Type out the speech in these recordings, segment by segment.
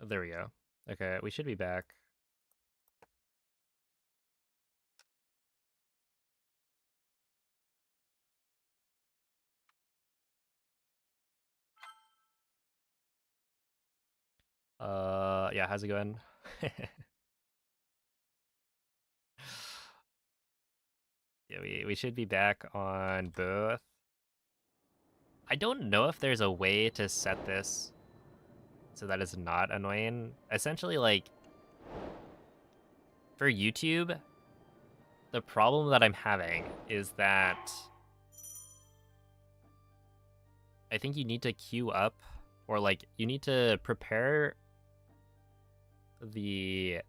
There we go. Okay, we should be back. Yeah, how's it going? Yeah, we should be back on both. I don't know if there's a way to set this so that it's not annoying. Essentially, like, for YouTube, the problem that I'm having is that I think you need to queue up, or like, you need to prepare the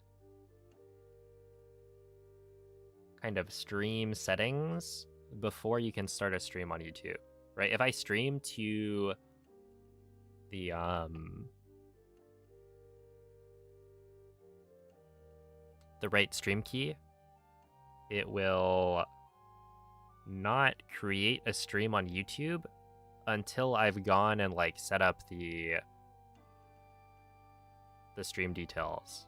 kind of stream settings before you can start a stream on YouTube, right? If I stream to the right stream key, it will not create a stream on YouTube until I've gone and like set up the stream details.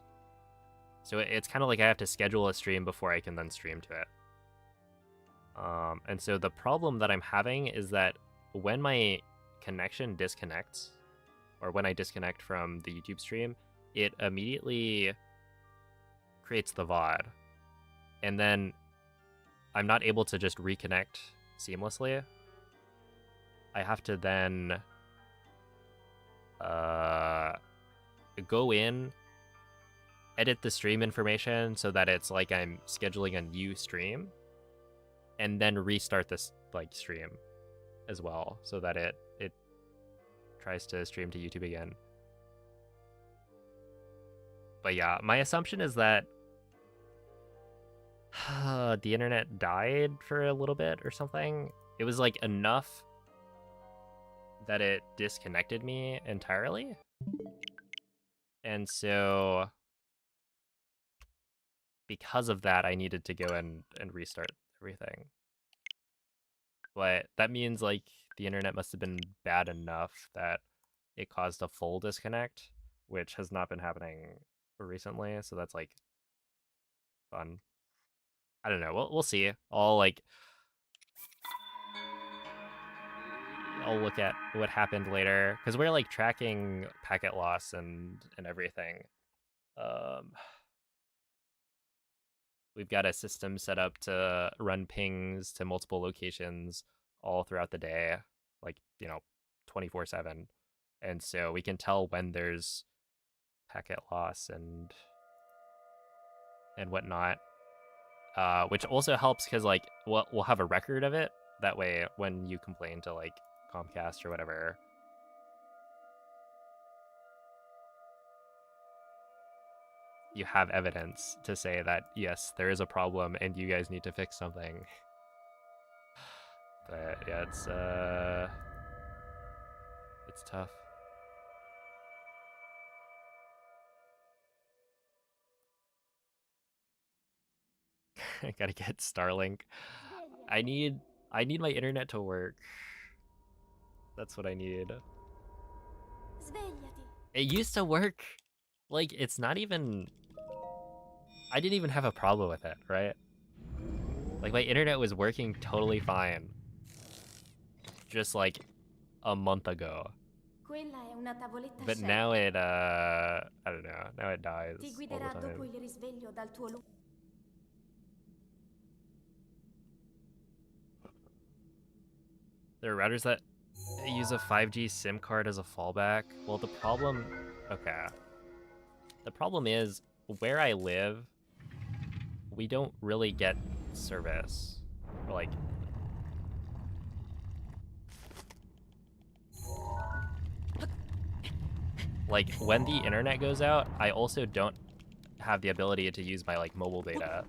So it's kind of like I have to schedule a stream before I can then stream to it. And so the problem that I'm having is that when my connection disconnects, or when I disconnect from the YouTube stream, it immediately creates the VOD. And then I'm not able to just reconnect seamlessly. I have to then go in, edit the stream information so that it's like I'm scheduling a new stream, and then restart this like stream as well so that it tries to stream to YouTube again. But yeah, my assumption is that the internet died for a little bit or something. It was like enough that it disconnected me entirely. And so because of that, I needed to go and restart everything. But that means like the internet must have been bad enough that it caused a full disconnect, which has not been happening recently. So that's like fun. I don't know. We'll see. I'll look at what happened later because we're like tracking packet loss and everything. We've got a system set up to run pings to multiple locations all throughout the day, like 24/7, and so we can tell when there's packet loss and whatnot. Which also helps because like we'll have a record of it. That way, when you complain to like Comcast or whatever, you have evidence to say that yes, there is a problem and you guys need to fix something. But yeah, it's tough. I gotta get Starlink. I need my internet to work. That's what I need. It used to work. Like, it's not even... I didn't even have a problem with it, right? Like, my internet was working totally fine. Just, like, a month ago. But now it, I don't know. Now it dies all the time. There are routers that use a 5G SIM card as a fallback. Well, the problem... Okay. The problem is, where I live, we don't really get service. Or like when the internet goes out, I also don't have the ability to use my like mobile data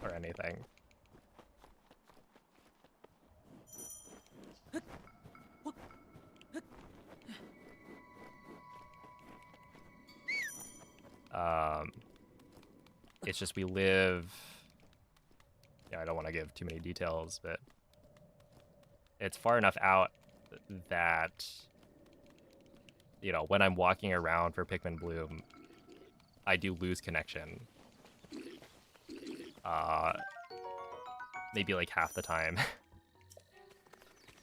or anything. It's just we live... Yeah, I don't want to give too many details, but it's far enough out that you know, when I'm walking around for Pikmin Bloom, I do lose connection. Maybe like half the time.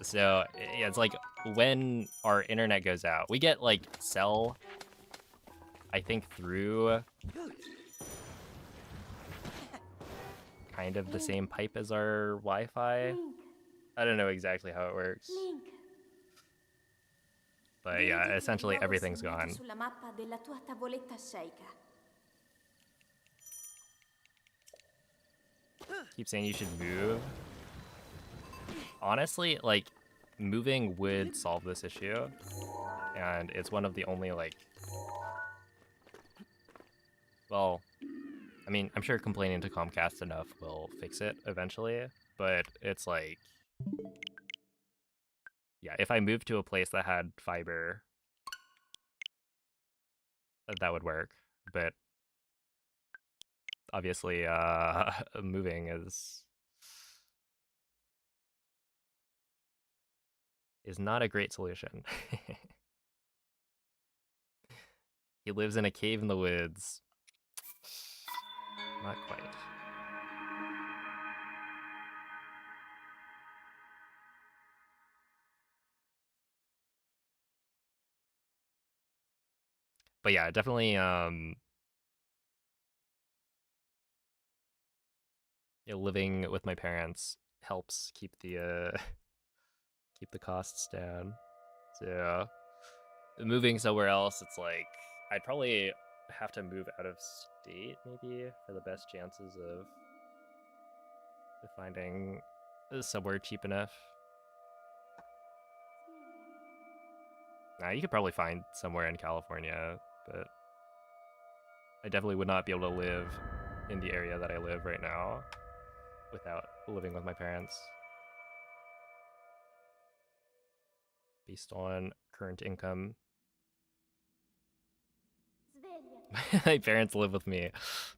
So yeah, it's like when our internet goes out, we get like cell, I think, through kind of the same pipe as our Wi-Fi. I don't know exactly how it works. But yeah, essentially everything's gone. Keep saying you should move. Honestly, like, moving would solve this issue. And it's one of the only, like... Well, I mean, I'm sure complaining to Comcast enough will fix it eventually. But it's like... Yeah, if I moved to a place that had fiber, that would work. But obviously, moving is not a great solution. He lives in a cave in the woods. Not quite. But yeah, definitely yeah, living with my parents helps keep the keep the costs down. So moving somewhere else, it's like I'd probably have to move out of state maybe for the best chances of finding somewhere cheap enough. Nah, you could probably find somewhere in California, but I definitely would not be able to live in the area that I live right now without living with my parents. Based on current income. My parents live with me.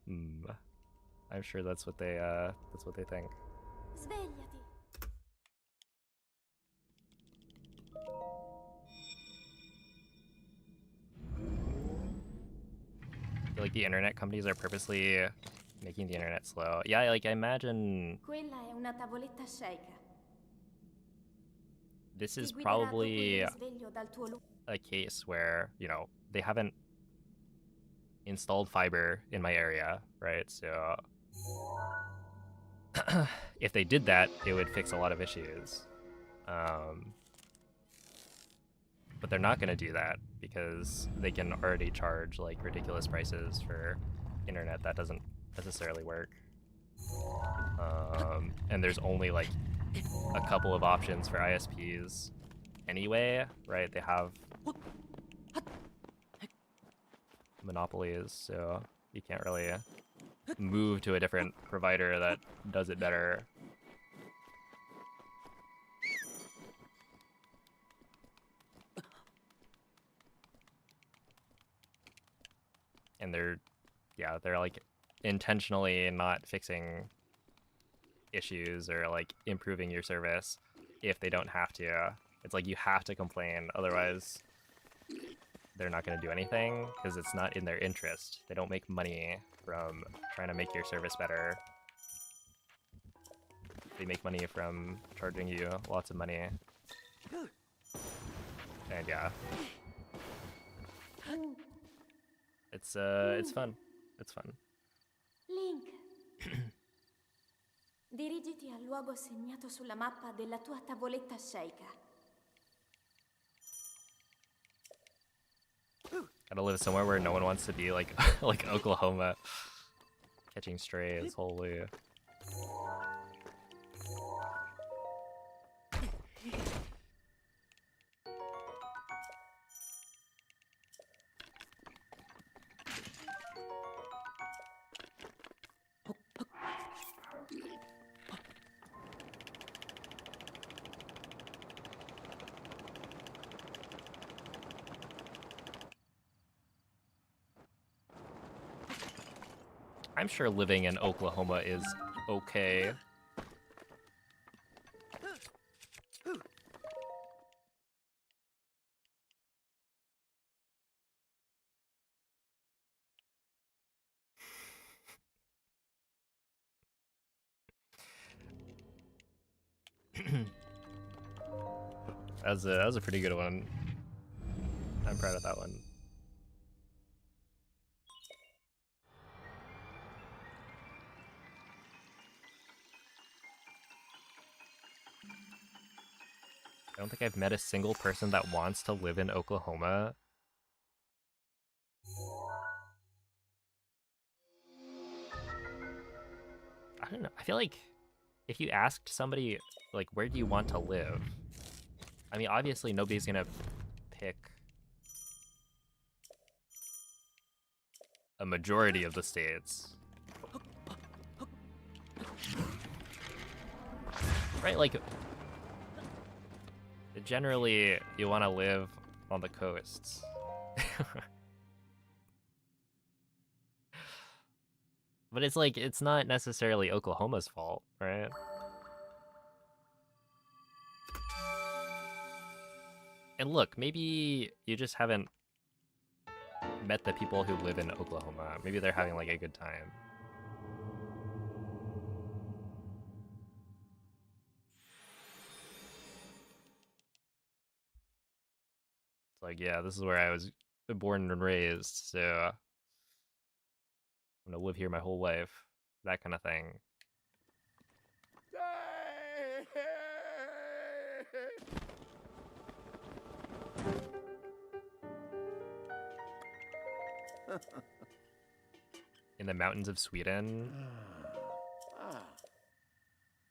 I'm sure that's what they think. I feel like the internet companies are purposely making the internet slow. Yeah, like I imagine this is probably a case where, you know, they haven't installed fiber in my area, right? So if they did that, it would fix a lot of issues. But they're not going to do that because they can already charge like ridiculous prices for internet that doesn't necessarily work. And there's only like a couple of options for ISPs anyway, right? They have monopolies, so you can't really move to a different provider that does it better. And they're like intentionally not fixing issues or like improving your service if they don't have to. It's like you have to complain, otherwise they're not going to do anything because it's not in their interest. They don't make money from trying to make your service better. They make money from charging you lots of money. And yeah. It's fun. It's fun. Link. Dirigiti al luogo segnato sulla mappa della tua tavoletta sceicca. Gotta live somewhere where no one wants to be, like like Oklahoma. Catching strays, holy. I'm sure living in Oklahoma is okay. That was a pretty good one. I'm proud of that one. I don't think I've met a single person that wants to live in Oklahoma. I don't know. I feel like if you asked somebody, like, where do you want to live? I mean, obviously nobody's gonna pick a majority of the states. Right, like, generally you want to live on the coasts. But it's like, it's not necessarily Oklahoma's fault, right? And look, maybe you just haven't met the people who live in Oklahoma. Maybe they're having like a good time. It's like, yeah, this is where I was born and raised, so I'm gonna live here my whole life. That kind of thing. In the mountains of Sweden.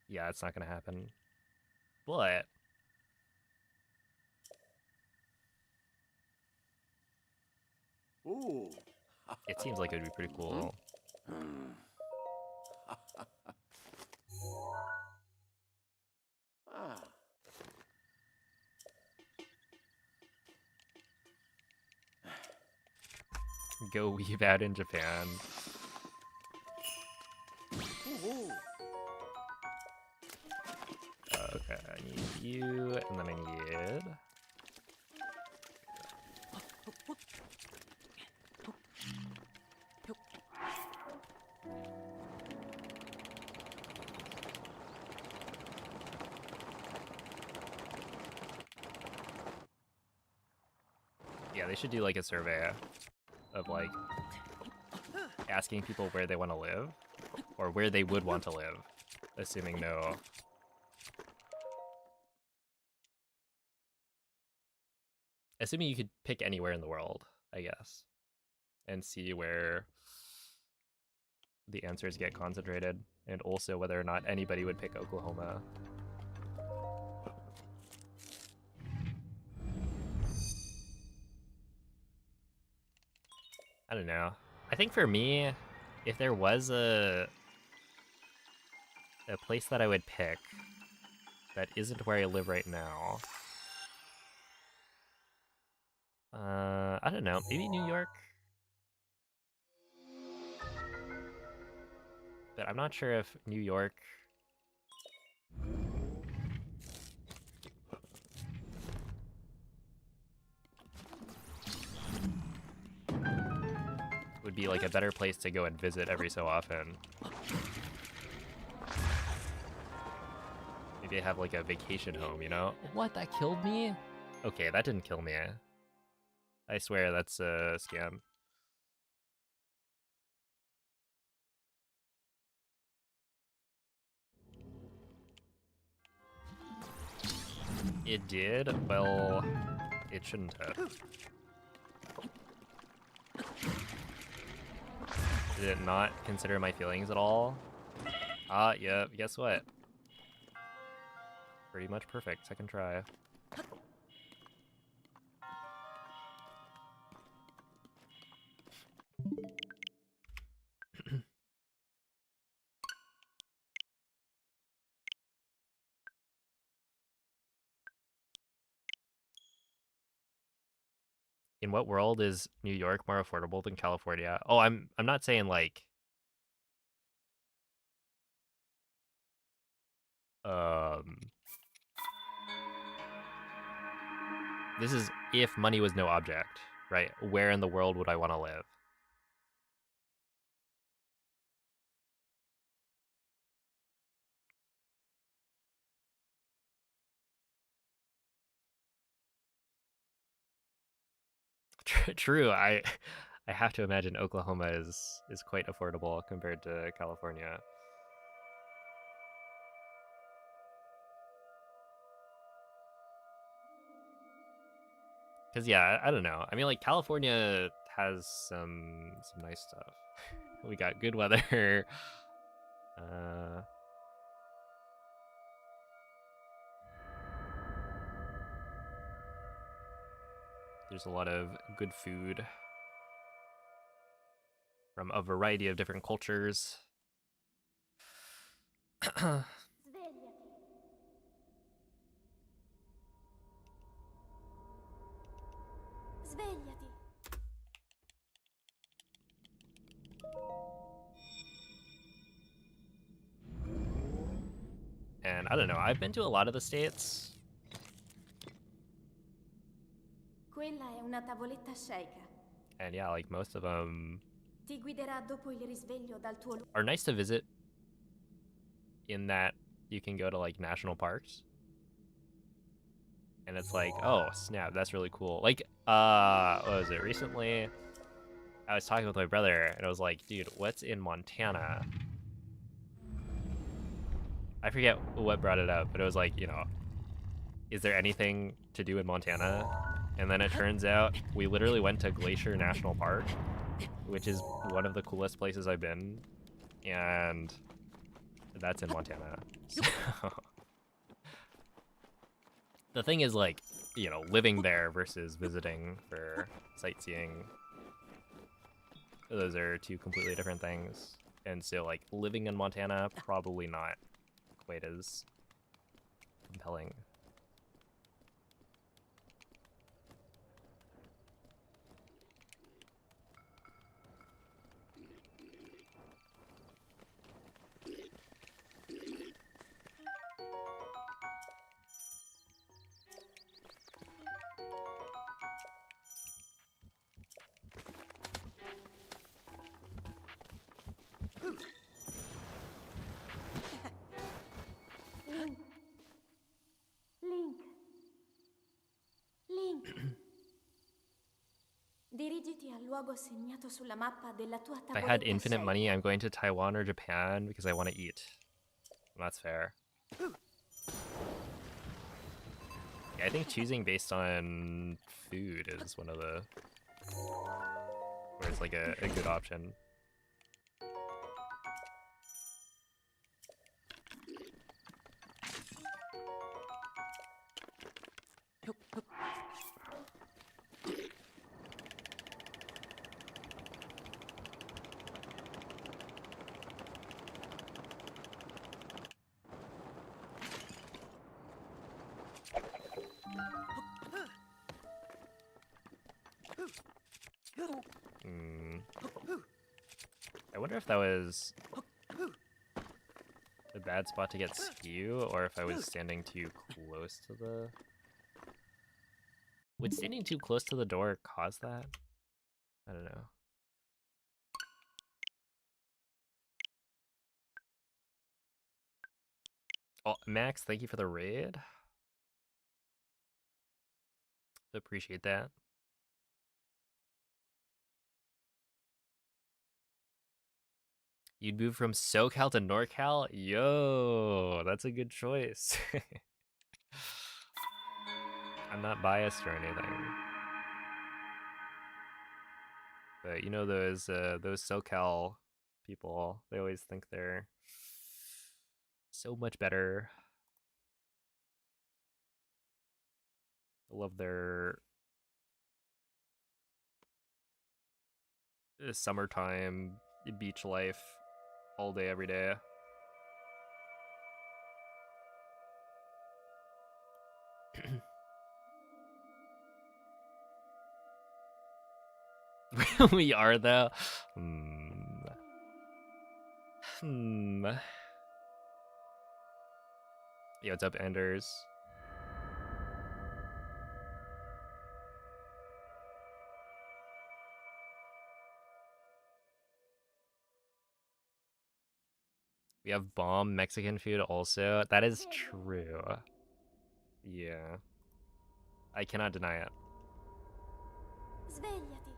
Yeah, it's not gonna happen. But Ooh. it seems like it would be pretty cool. Go weave out in Japan. Okay, I need you, and then I need... Yeah, they should do like a survey of like asking people where they want to live, or where they would want to live, assuming no... Assuming you could pick anywhere in the world, I guess, and see where the answers get concentrated, and also whether or not anybody would pick Oklahoma. I don't know. I think for me, if there was a place that I would pick that isn't where I live right now, I don't know, maybe New York? But I'm not sure if New York would be like a better place to go and visit every so often. Maybe I have like a vacation home, you know? What, that killed me? Okay, that didn't kill me. I swear that's a scam. It did? Well, it shouldn't have. Did it not consider my feelings at all? Yeah, guess what? Pretty much perfect, second try. In what world is New York more affordable than California? Oh, I'm not saying like this is if money was no object, right? Where in the world would I want to live? True. I have to imagine Oklahoma is quite affordable compared to California. Cause yeah, I don't know. I mean, like California has some nice stuff. We got good weather. There's a lot of good food from a variety of different cultures. Svegliati. And I don't know, I've been to a lot of the states. Quella è una tavoletta sceicca. And yeah, like most of them Ti guiderà dopo il risveglio dal tuo are nice to visit in that you can go to like national parks. And it's like, oh snap, that's really cool. Like, what was it? Recently, I was talking with my brother, and I was like, dude, what's in Montana? I forget what brought it up, but it was like, you know, is there anything to do in Montana? And then it turns out we literally went to Glacier National Park, which is one of the coolest places I've been, and that's in Montana. So the thing is, like, you know, living there versus visiting for sightseeing, those are two completely different things. And so, like, living in Montana, probably not quite as compelling. Link. Dirigiti al luogo segnato sulla mappa della tua tavoletta. If I had infinite money, I'm going to Taiwan or Japan because I want to eat. That's fair. Yeah, I think choosing based on food is one of the where it's like a good option. I wonder if that was a bad spot to get skew, or if I was standing too close to the... Would standing too close to the door cause that? I don't know. Oh, Max, thank you for the raid. Appreciate that. You'd move from SoCal to NorCal? Yo, that's a good choice. I'm not biased or anything. But you know those SoCal people, they always think they're so much better. I love their summertime beach life all day, every day. We are though. Yo, what's up, Enders? We have bomb Mexican food also. That is true. Yeah. I cannot deny it. Svegliati.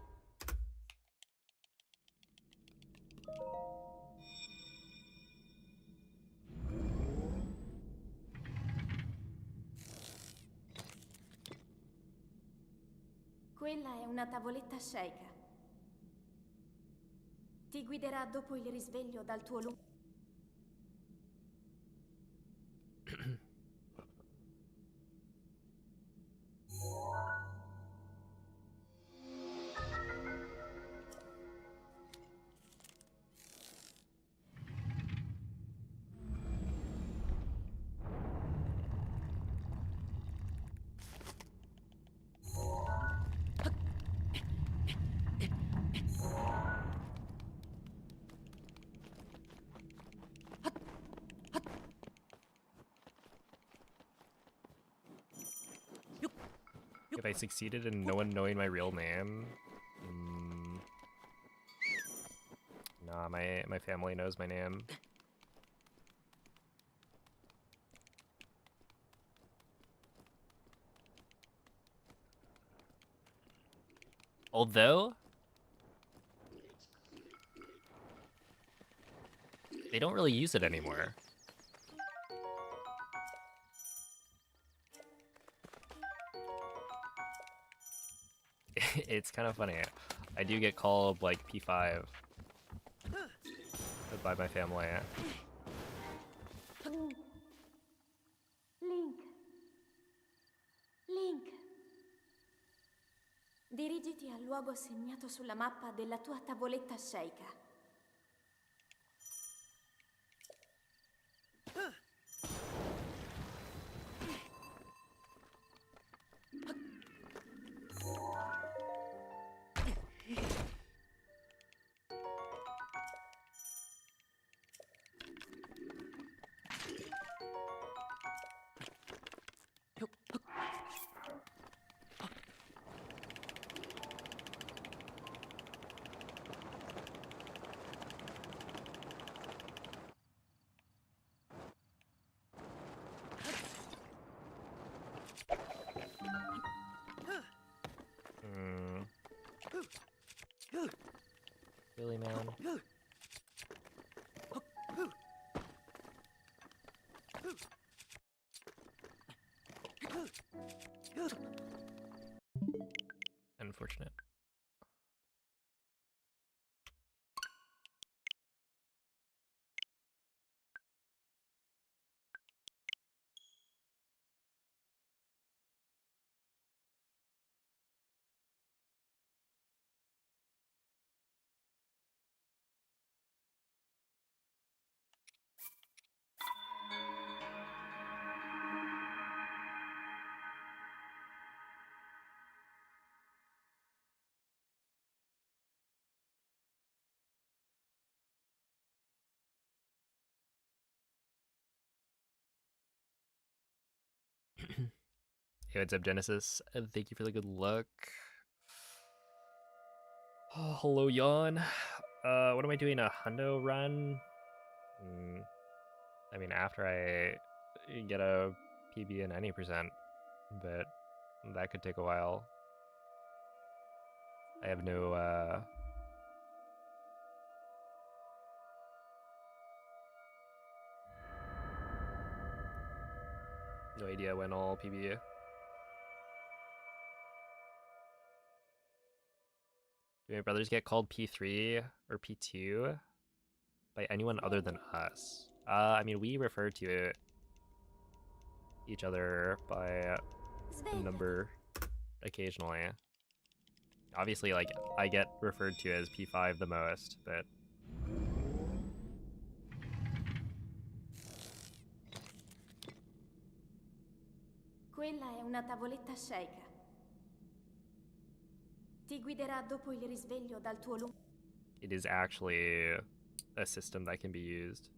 Quella è una tavoletta sceika. Ti guiderà dopo il risveglio dal tuo lungo... If I succeeded in no one knowing my real name, nah, my family knows my name. Although they don't really use it anymore. It's kind of funny. I do get called like P5 by my family. Link. Link. Dirigiti al luogo segnato sulla mappa della tua tavoletta sceika. Really, man? Unfortunate. Hey, what's up, Genesis? Thank you for the good luck. Oh, hello, Yawn. What am I doing? A hundo run? I mean, after I get a PB in any percent, but that could take a while. I have no no idea when I'll PB. Do my brothers get called P3 or P2 by anyone other than us? I mean, we refer to each other by a number occasionally. Obviously, like, I get referred to as P5 the most, but... Quella è una tavoletta sceika. Ti guiderà dopo il risveglio dal tuo lungo... It is actually a system that can be used.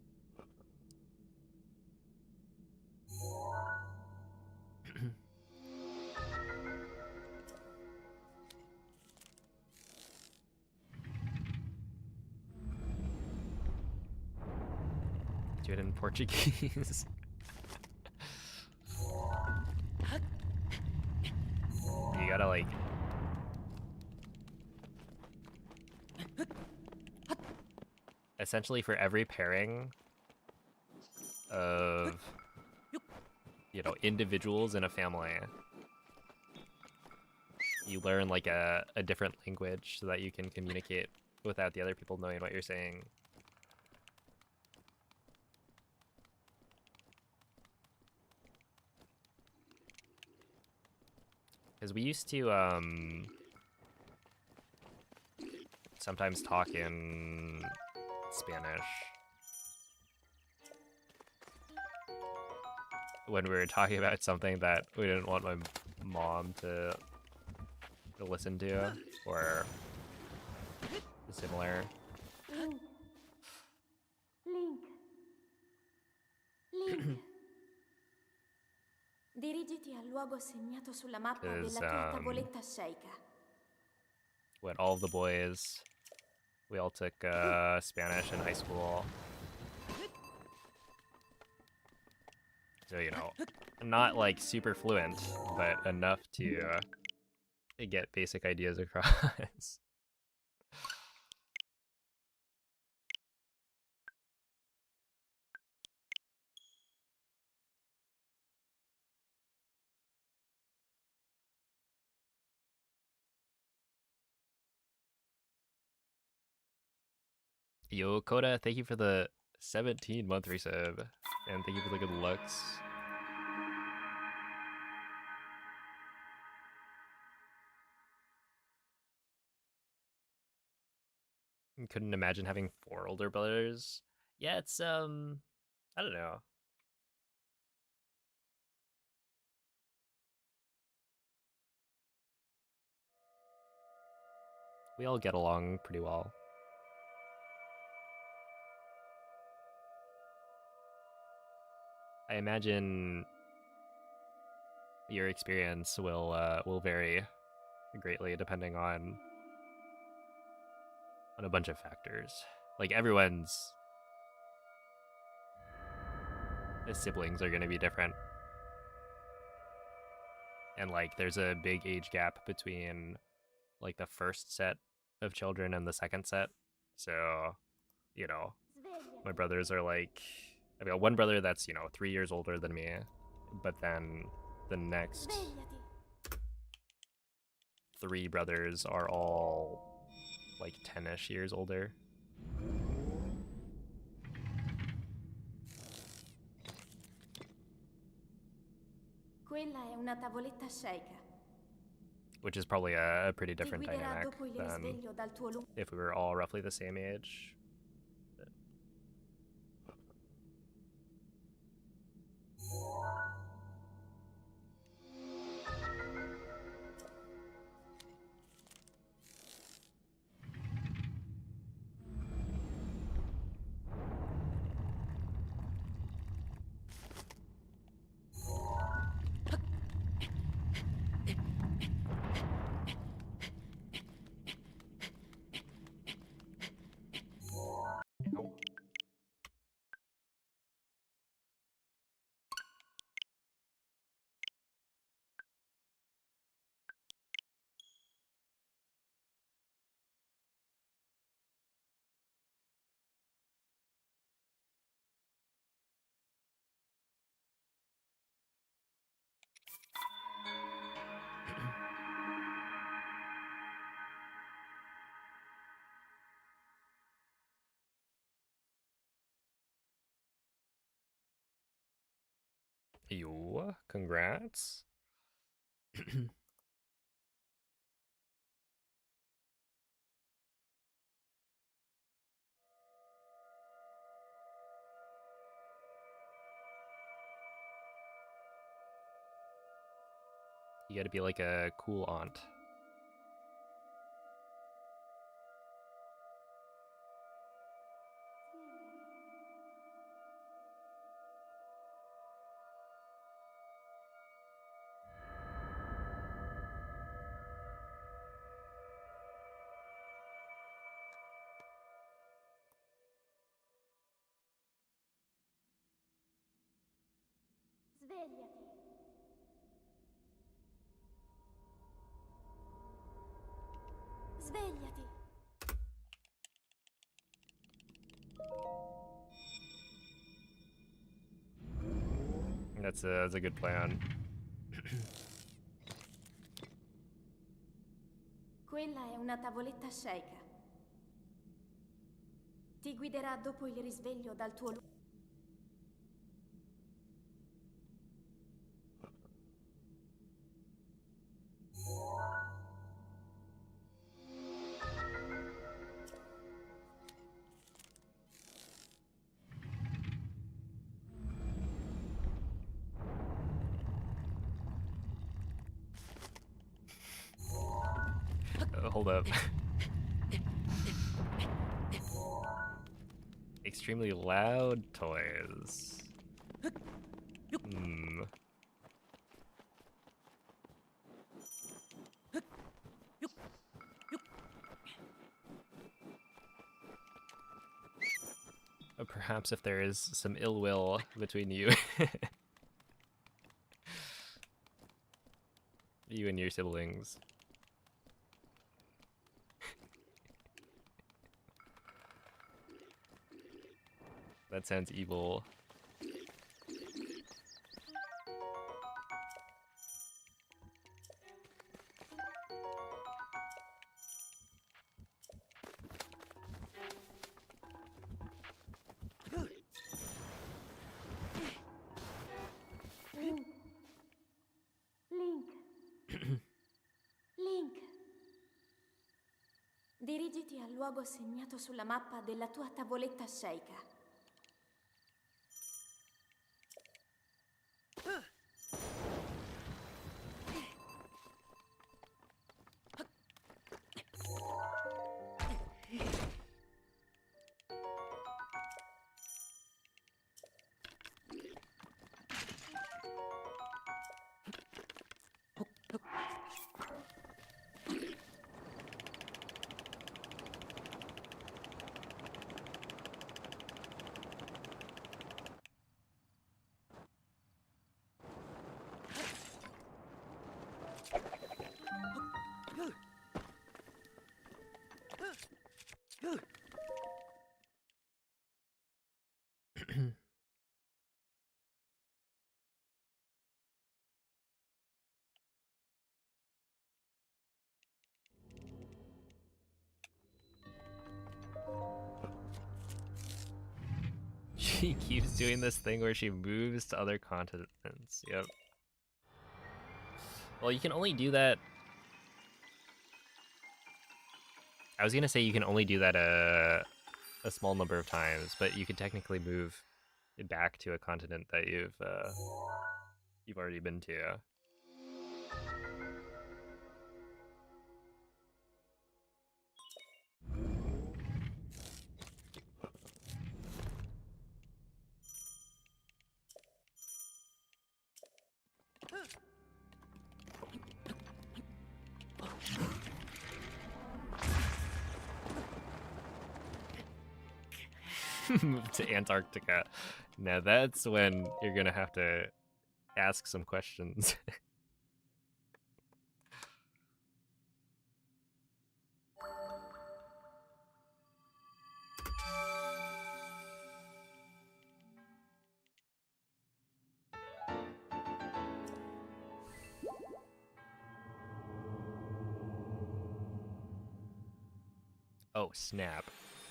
Do it in Portuguese. You gotta like essentially for every pairing of, you know, individuals in a family, you learn like a different language so that you can communicate without the other people knowing what you're saying. Because we used to sometimes talk in Spanish when we were talking about something that we didn't want my mom to listen to, or similar. Link. Link. Link. Dirigiti al luogo segnato sulla mappa della tua tavoletta sceicca. When all of the boys, we all took Spanish in high school. So, you know, not like super fluent, but enough to get basic ideas across. Yo, Coda, thank you for the 17-month resub, and thank you for the good looks. Couldn't imagine having 4 older brothers. Yeah, it's, I don't know. We all get along pretty well. I imagine your experience will vary greatly depending on a bunch of factors. Like everyone's siblings are going to be different, and like there's a big age gap between like the first set of children and the second set. So, you know, my brothers are like, I've got one brother that's, you know, 3 years older than me, but then the next 3 brothers are all like 10-ish years older. Quella è una tavoletta sceicca. Which is probably a pretty different dynamic than if we were all roughly the same age. Yo, congrats. You gotta be like a cool aunt. Svegliati. Svegliati. That's a good plan. Quella è una tavoletta sceika. Ti guiderà dopo il risveglio dal tuo luogo. Hold up. Extremely loud toys. Hmm. Perhaps if there is some ill will between you. You and your siblings. That sounds evil. Link. Link. Dirigiti al luogo segnato sulla mappa della tua tavoletta sceika. She keeps doing this thing where she moves to other continents. Yep. Well, you can only do that. I was gonna say you can only do that a small number of times, but you could technically move it back to a continent that you've already been to. Move to Antarctica. Now that's when you're gonna have to ask some questions. Oh, snap.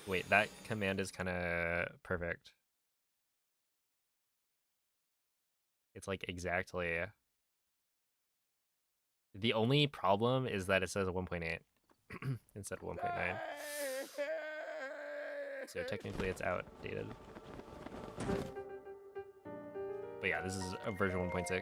Wait, that command is kind of perfect. It's like exactly. The only problem is that it says 1.8 instead of 1.9. So technically it's outdated. But yeah, this is a version 1.6.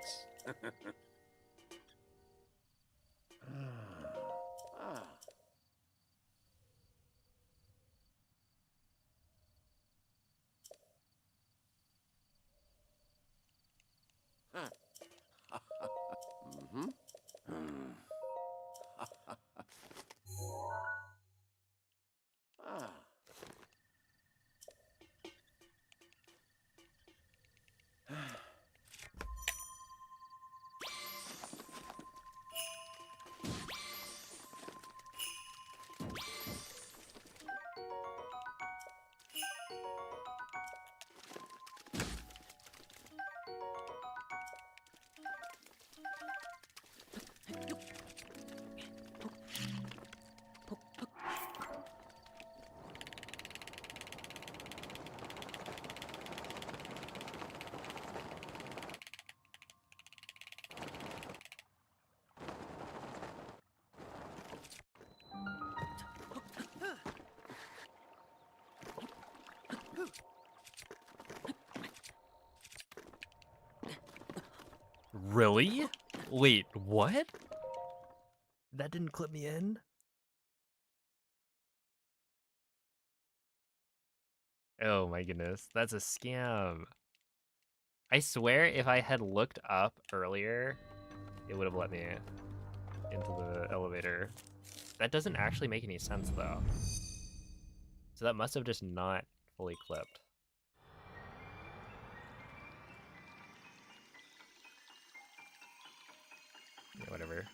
Really? Wait, what? That didn't clip me in? Oh my goodness, that's a scam. I swear if I had looked up earlier, it would have let me into the elevator. That doesn't actually make any sense though. So that must have just not fully clipped. Yeah, whatever.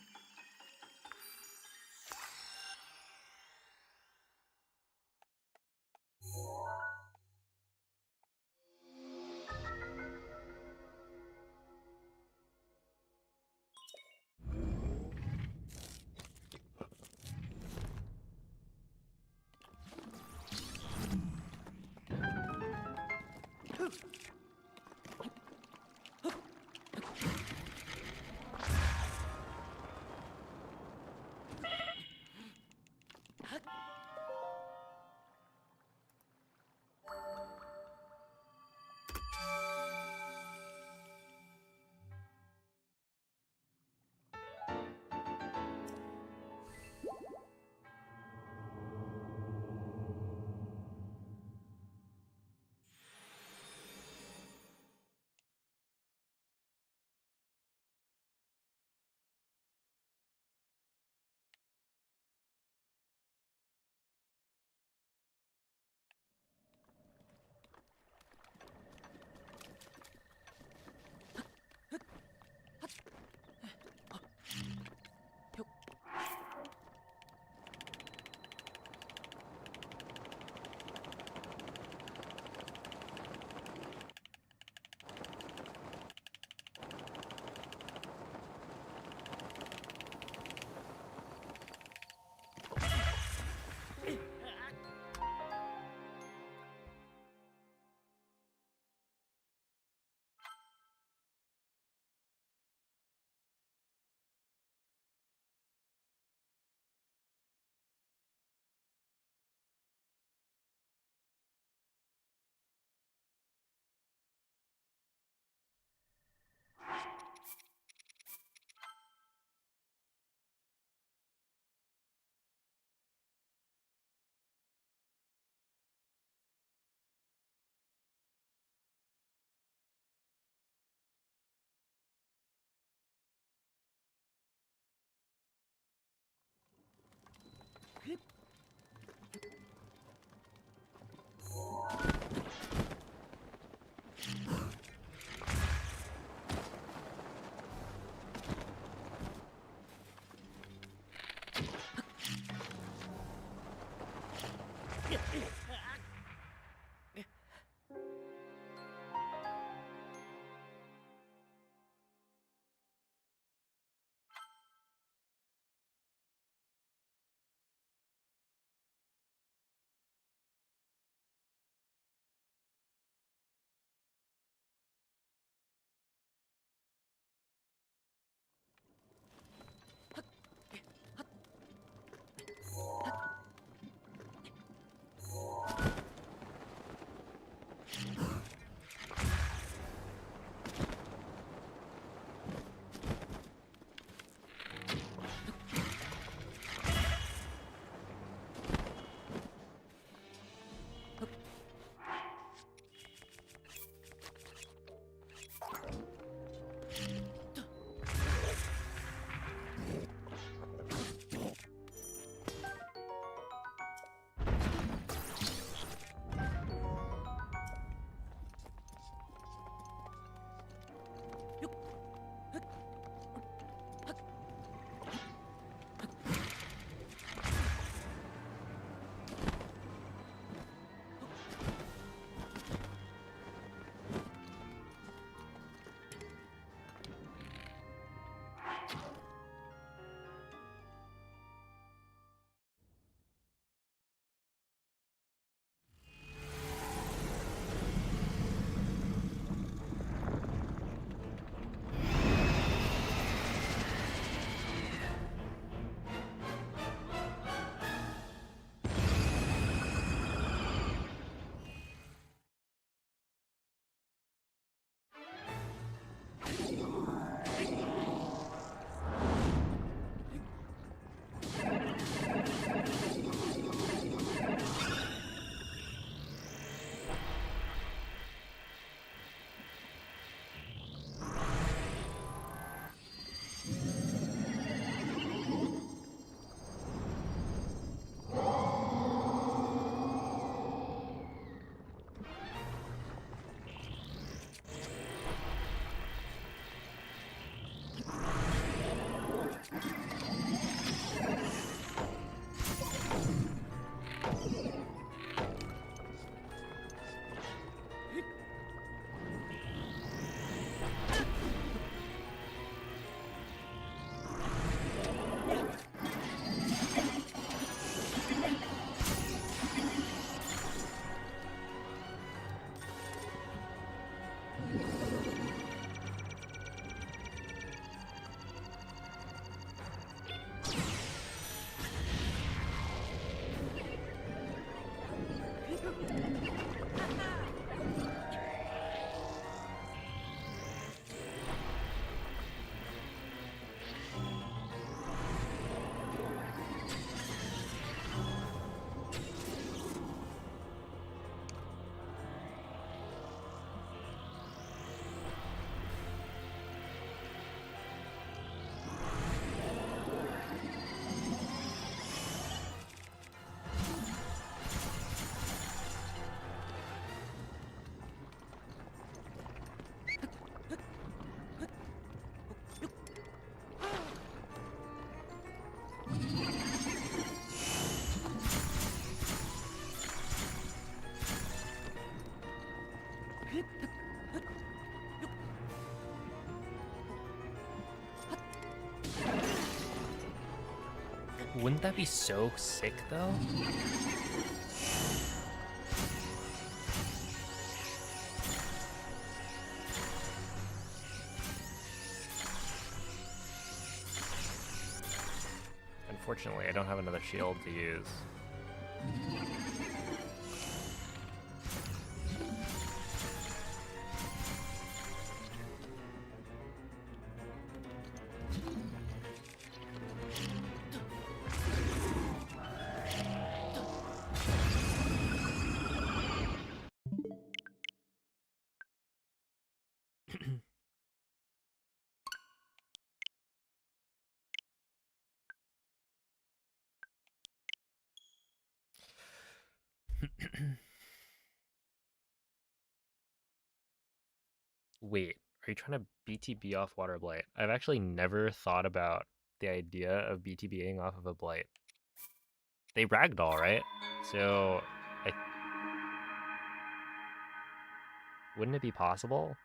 Wouldn't that be so sick, though? Unfortunately, I don't have another shield to use. Wait, are you trying to BTB off Water Blight? I've actually never thought about the idea of BTBing off of a Blight. They ragdoll, right? So, wouldn't it be possible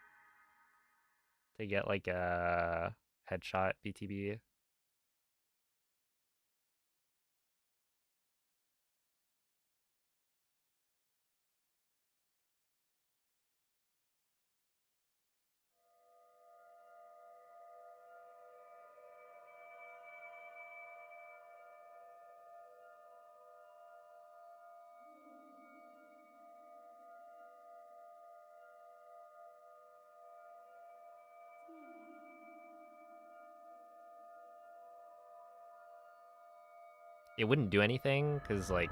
to get like a headshot BTB? It wouldn't do anything because like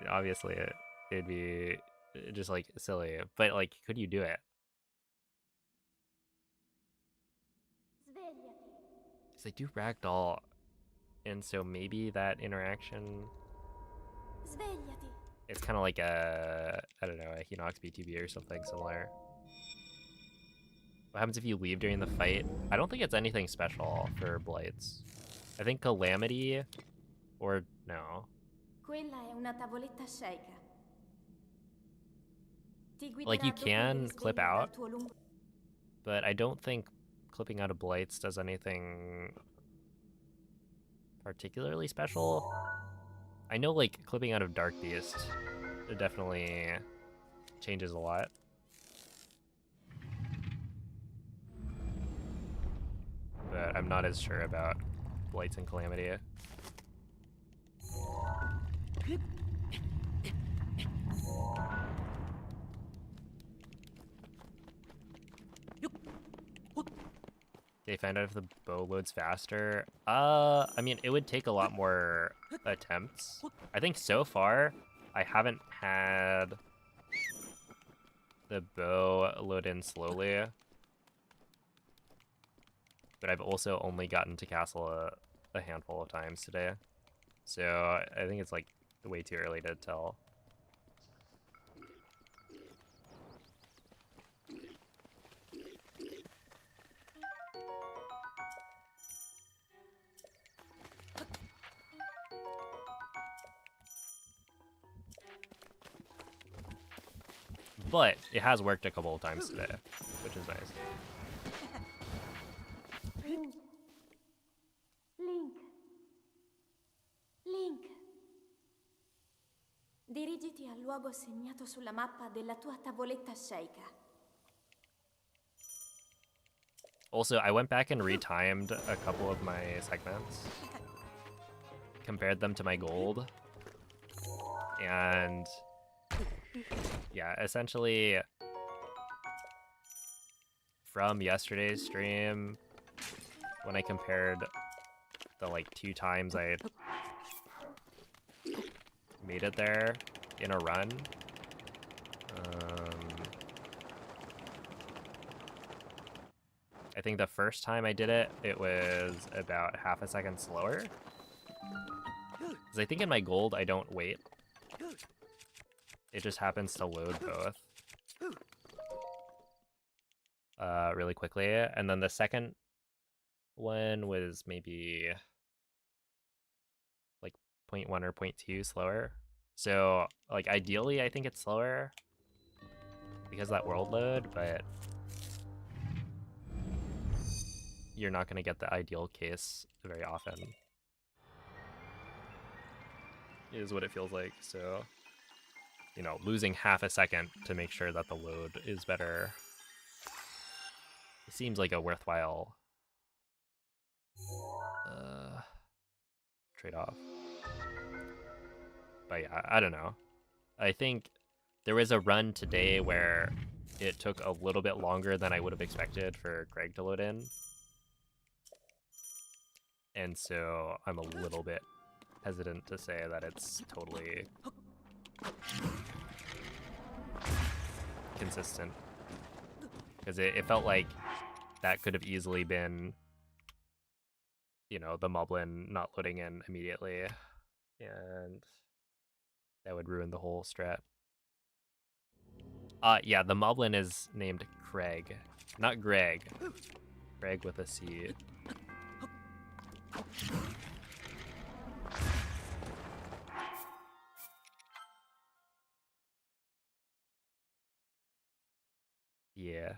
obviously it'd be just like silly, but like could you do it? Because they do ragdoll, and so maybe that interaction, it's kind of like a, I don't know, a Hinox BTB or something similar. What happens if you leave during the fight? I don't think it's anything special for Blights. I think Calamity, or no. Like you can clip out, but I don't think clipping out of Blights does anything particularly special. I know like clipping out of Dark Beast, it definitely changes a lot. But I'm not as sure about Blights and Calamity. They find out if the bow loads faster. I mean, it would take a lot more attempts. I think so far, I haven't had the bow load in slowly. But I've also only gotten to castle a handful of times today. So I think it's like way too early to tell. But it has worked a couple of times today, which is nice. Link. Dirigiti al luogo segnato sulla mappa della tua tavoletta sceicca. Also, I went back and retimed a couple of my segments, compared them to my gold, and yeah, essentially from yesterday's stream, when I compared the like 2 times I made it there in a run, I think the first time I did it, it was about half a second slower. Because I think in my gold, I don't wait. It just happens to load both really quickly. And then the second one was maybe like 0.1 or 0.2 slower. So, like, ideally, I think it's slower because of that world load, but you're not going to get the ideal case very often, is what it feels like. So, you know, losing half a second to make sure that the load is better, it seems like a worthwhile trade-off. But yeah, I don't know. I think there was a run today where it took a little bit longer than I would have expected for Craig to load in. And so I'm a little bit hesitant to say that it's totally consistent. Because it felt like that could have easily been, you know, the Moblin not loading in immediately. And that would ruin the whole strat. Yeah, the Moblin is named Craig, not Greg. Craig with a C. Yeah.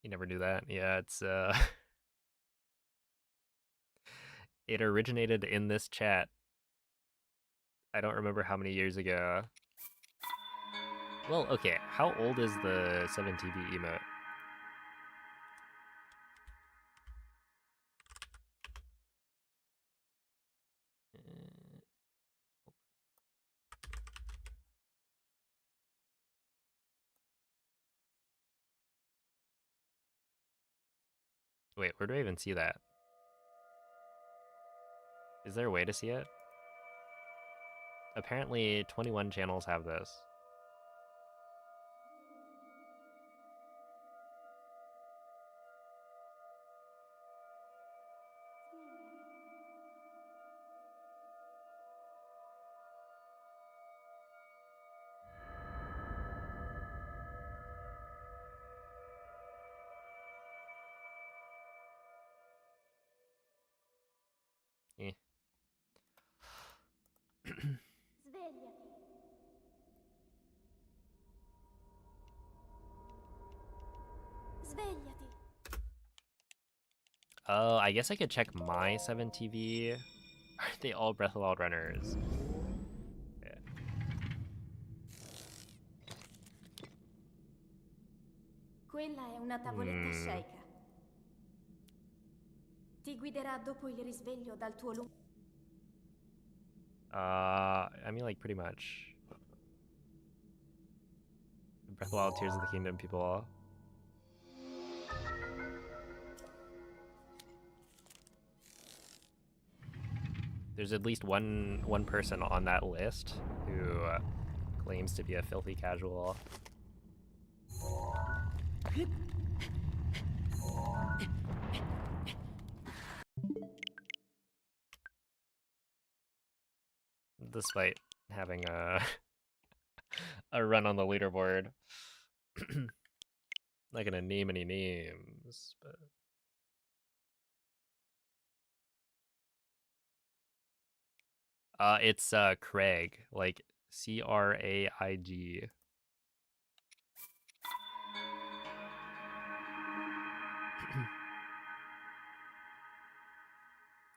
You never knew that. Yeah, it's it originated in this chat. I don't remember how many years ago. Well, okay, how old is the 7TV emote? Wait, where do I even see that? Is there a way to see it? Apparently 21 channels have this. Eh. Svegliati. Svegliati. Oh, I guess I could check my 7TV. Are they all Breath of the Wild runners? Yeah. Quella è una tavoletta sceicca. Ti guiderà dopo il risveglio dal tuo lungo... I mean, like, pretty much. Breath of the Wild, Tears of the Kingdom people. There's at least one person on that list who claims to be a filthy casual. Despite having a a run on the leaderboard. Not gonna name any names, but it's Craig, like Craig.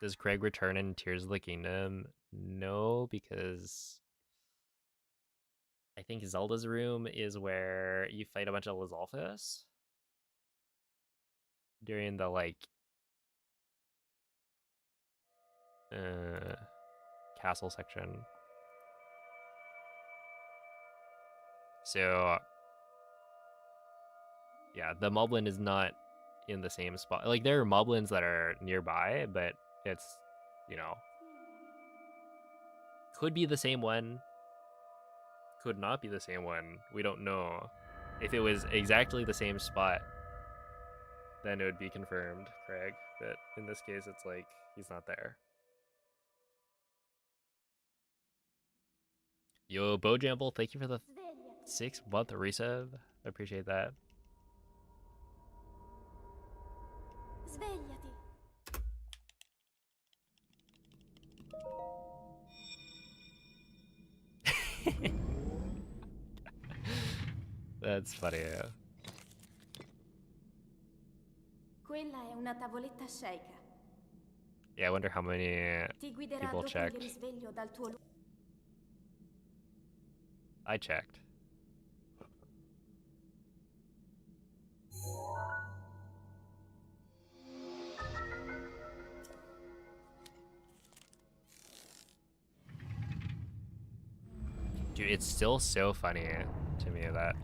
Does Craig return in Tears of the Kingdom? No, because I think Zelda's room is where you fight a bunch of Lizalfos during the, like, castle section. So yeah, the Moblin is not in the same spot. Like, there are Moblins that are nearby, but it's, you know, could be the same one, could not be the same one. We don't know. If it was exactly the same spot, then it would be confirmed, Craig. But in this case, it's like he's not there. Yo, Bojamble, thank you for the 6-month resub. I appreciate that. Svegliati. That's funny. Quella è una tavoletta sceicca. Yeah, I wonder how many Ti guiderà people dopo il checked. risveglio dal tuo I checked. Dude, it's still so funny to me that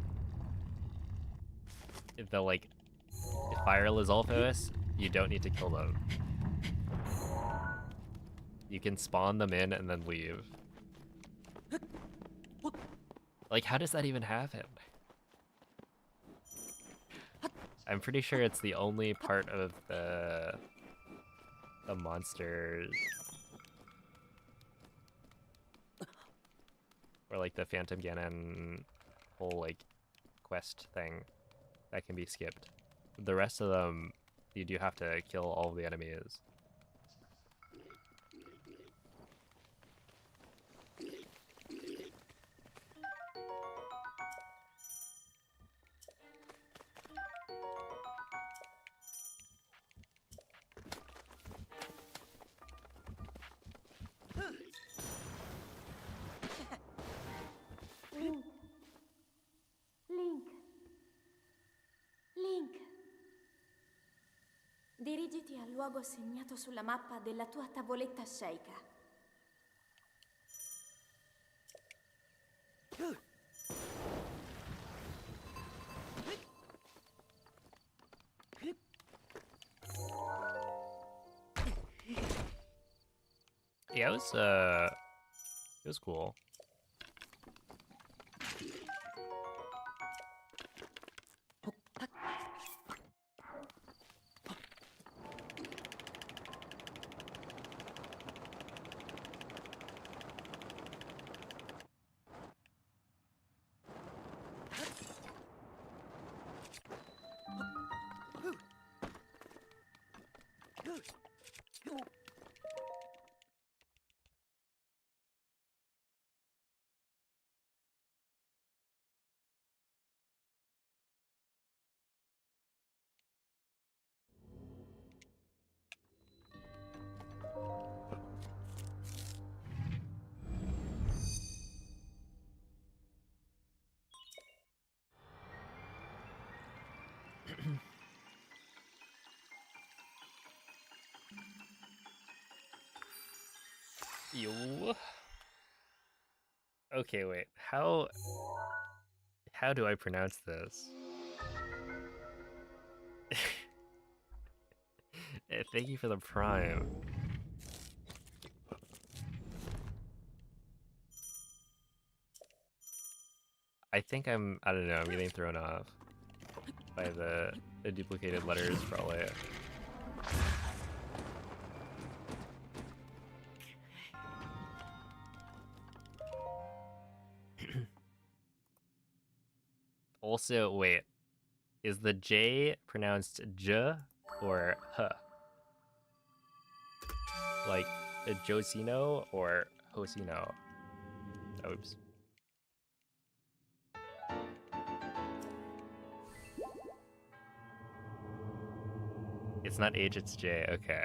the, like, Fire Lizalfos, you don't need to kill them. You can spawn them in and then leave. Like, how does that even happen? I'm pretty sure it's the only part of the monsters, or like the Phantom Ganon whole like quest thing that can be skipped. The rest of them, you do have to kill all of the enemies. Link. Link. Link. Dirigiti al luogo segnato sulla mappa della tua tavoletta sceicca. Yeah, it was cool. Yo. Okay, wait. How do I pronounce this? Thank you for the prime. I think I don't know, I'm getting thrown off by the duplicated letters, probably. Also, wait, is the J pronounced J or H? Like a Josino or Hosino? Oops. It's not H, it's J, okay.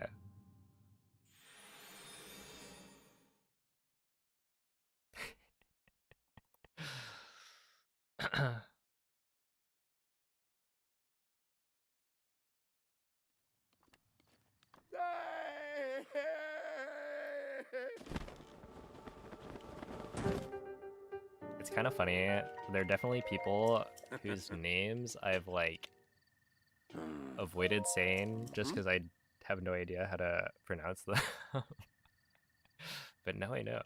kind of funny. There are definitely people whose names I've like avoided saying just because I have no idea how to pronounce them. But now I know.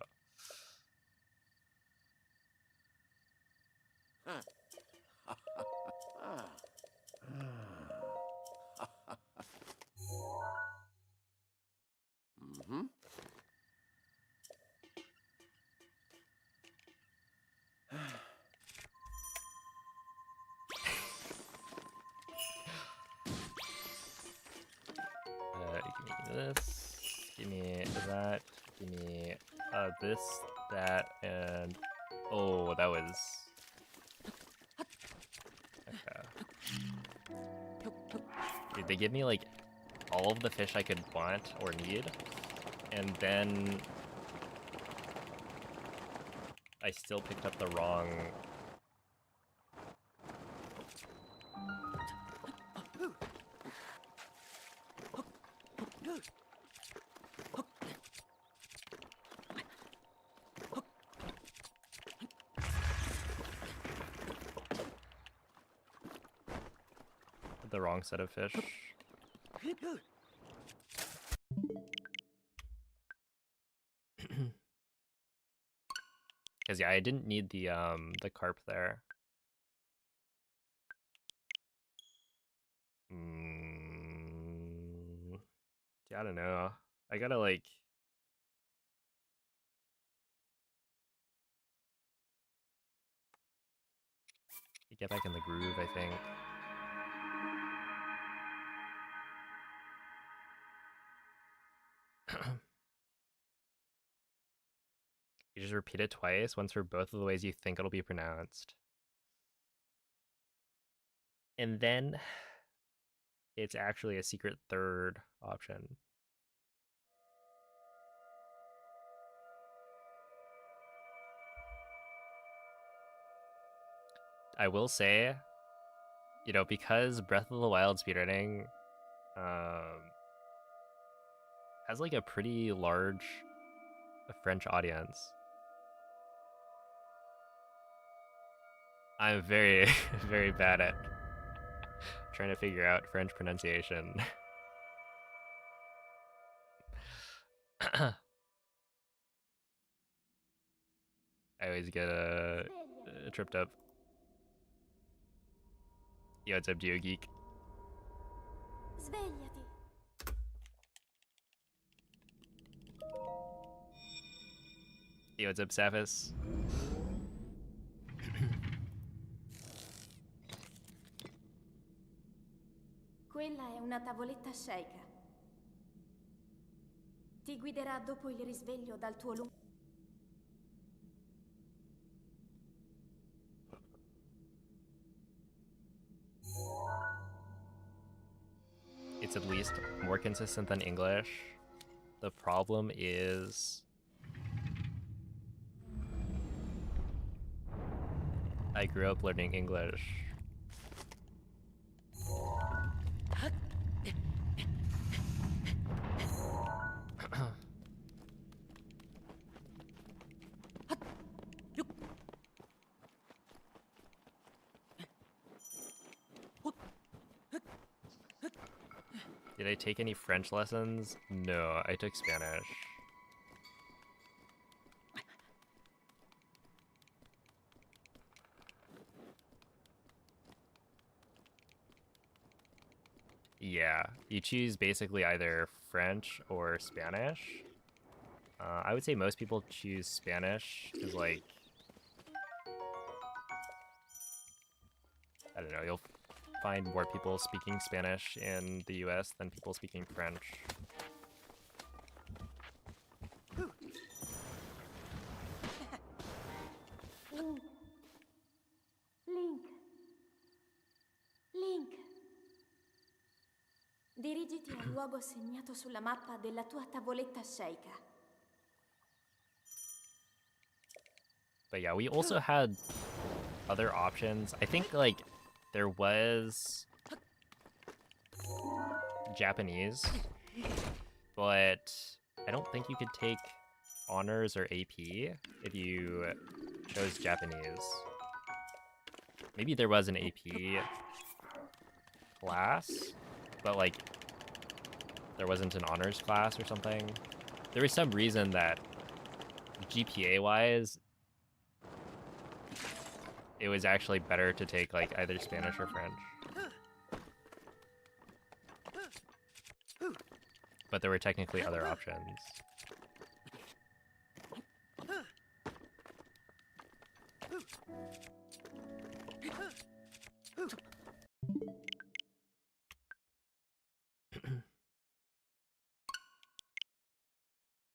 Give me this, give me that, give me this, that, and oh, that was okay. Dude, they give me like all of the fish I could want or need, and then I still picked up the wrong. The wrong set of fish. Because yeah, I didn't need the carp there. Yeah, I don't know. I gotta like get back in the groove, I think. You just repeat it twice, once for both of the ways you think it'll be pronounced. And then it's actually a secret third option. I will say, you know, because Breath of the Wild speedrunning has like a pretty large French audience. I'm very, very bad at trying to figure out French pronunciation. I always get tripped up. Yo, what's up, GeoGeek? Svegliati. Yo, what's up, Saphis? Quella è una tavoletta sceicca. Ti guiderà dopo il risveglio dal tuo lungo... It's at least more consistent than English. The problem is I grew up learning English. Did I take any French lessons? No, I took Spanish. Yeah, you choose basically either French or Spanish. I would say most people choose Spanish because, like, I don't know, you'll find more people speaking Spanish in the US than people speaking French. Link. Dirigiti al luogo segnato sulla mappa della tua tavoletta sceicca. But yeah, we also had other options. I think, like, there was Japanese, but I don't think you could take honors or AP if you chose Japanese. Maybe there was an AP class, but like there wasn't an honors class or something. There was some reason that GPA-wise, it was actually better to take like either Spanish or French. But there were technically other options.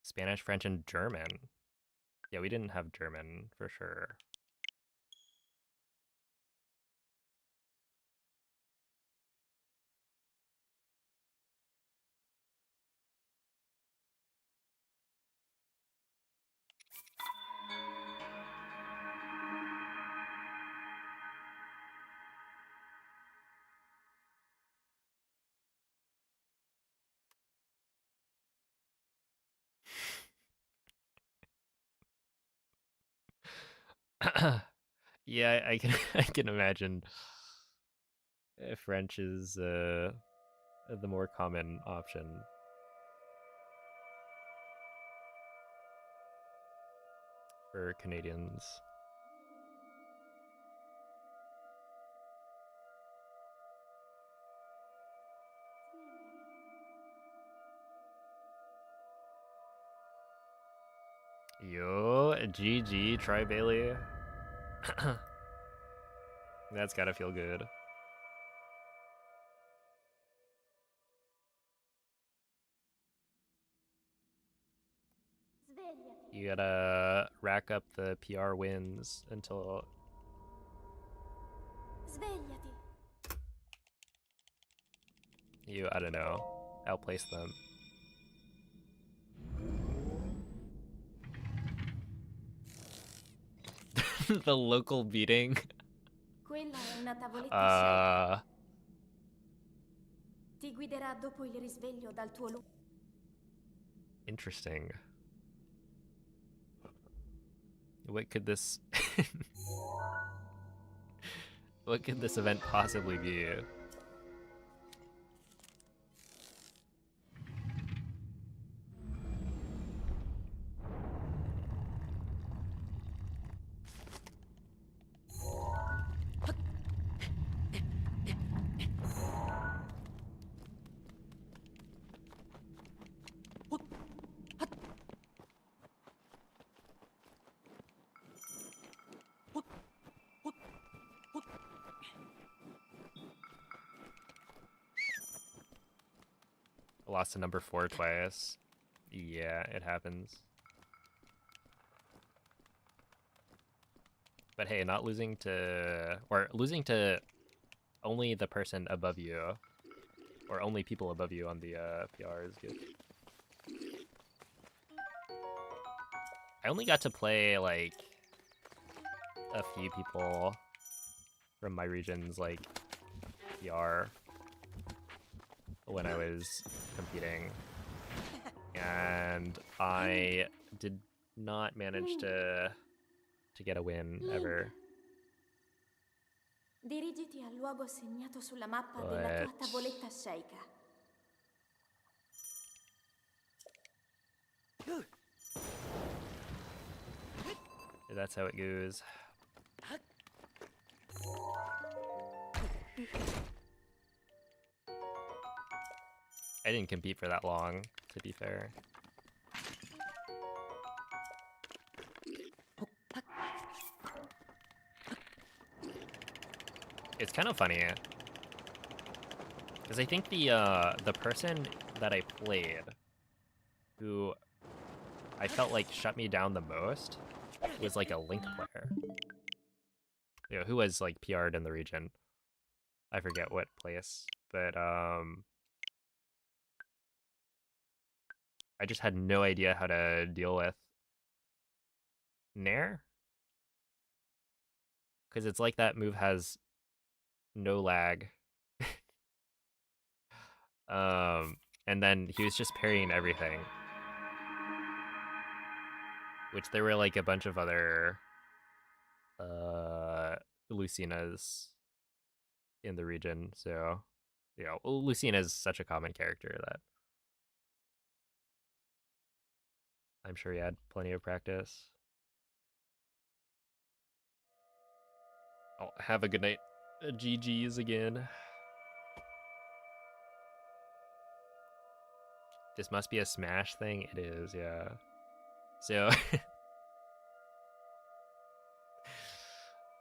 Spanish, French, and German. Yeah, we didn't have German for sure. Yeah, I can I can imagine French is the more common option. For Canadians. Yo, GG, try Bailey. That's gotta feel good. You gotta rack up the PR wins until you, I don't know, outplace them. The local beating. Quella è una tavoletta scelta. Ti guiderà dopo il risveglio dal tuo Interesting. What could this what could this event possibly be? Lost to number 4 twice. Yeah, it happens. But hey, not losing to... or losing to only the person above you. Or only people above you on the PR is good. I only got to play, like, a few people from my region's, like, PR when I was competing, and I did not manage to get a win ever. Dirigiti al luogo segnato sulla mappa della tua tavoletta sceicca. That's how it goes. I didn't compete for that long, to be fair. It's kind of funny, because I think the person that I played, who I felt like shut me down the most, was like a Link player. You know, who was like PR'd in the region. I forget what place, but I just had no idea how to deal with Nair. Because it's like that move has no lag. And then he was just parrying everything. Which there were like a bunch of other Lucina's in the region, so yeah, well, Lucina is such a common character that I'm sure he had plenty of practice. Oh, have a good night. GG's again. This must be a Smash thing. It is, yeah. So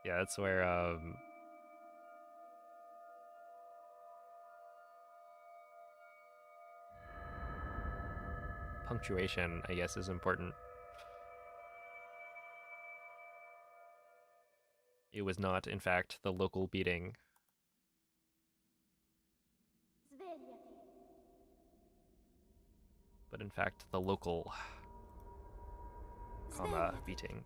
yeah, that's where punctuation, I guess, is important. It was not, in fact, the local beating, Svegliati. but in fact the local, comma, Svegliati. beating.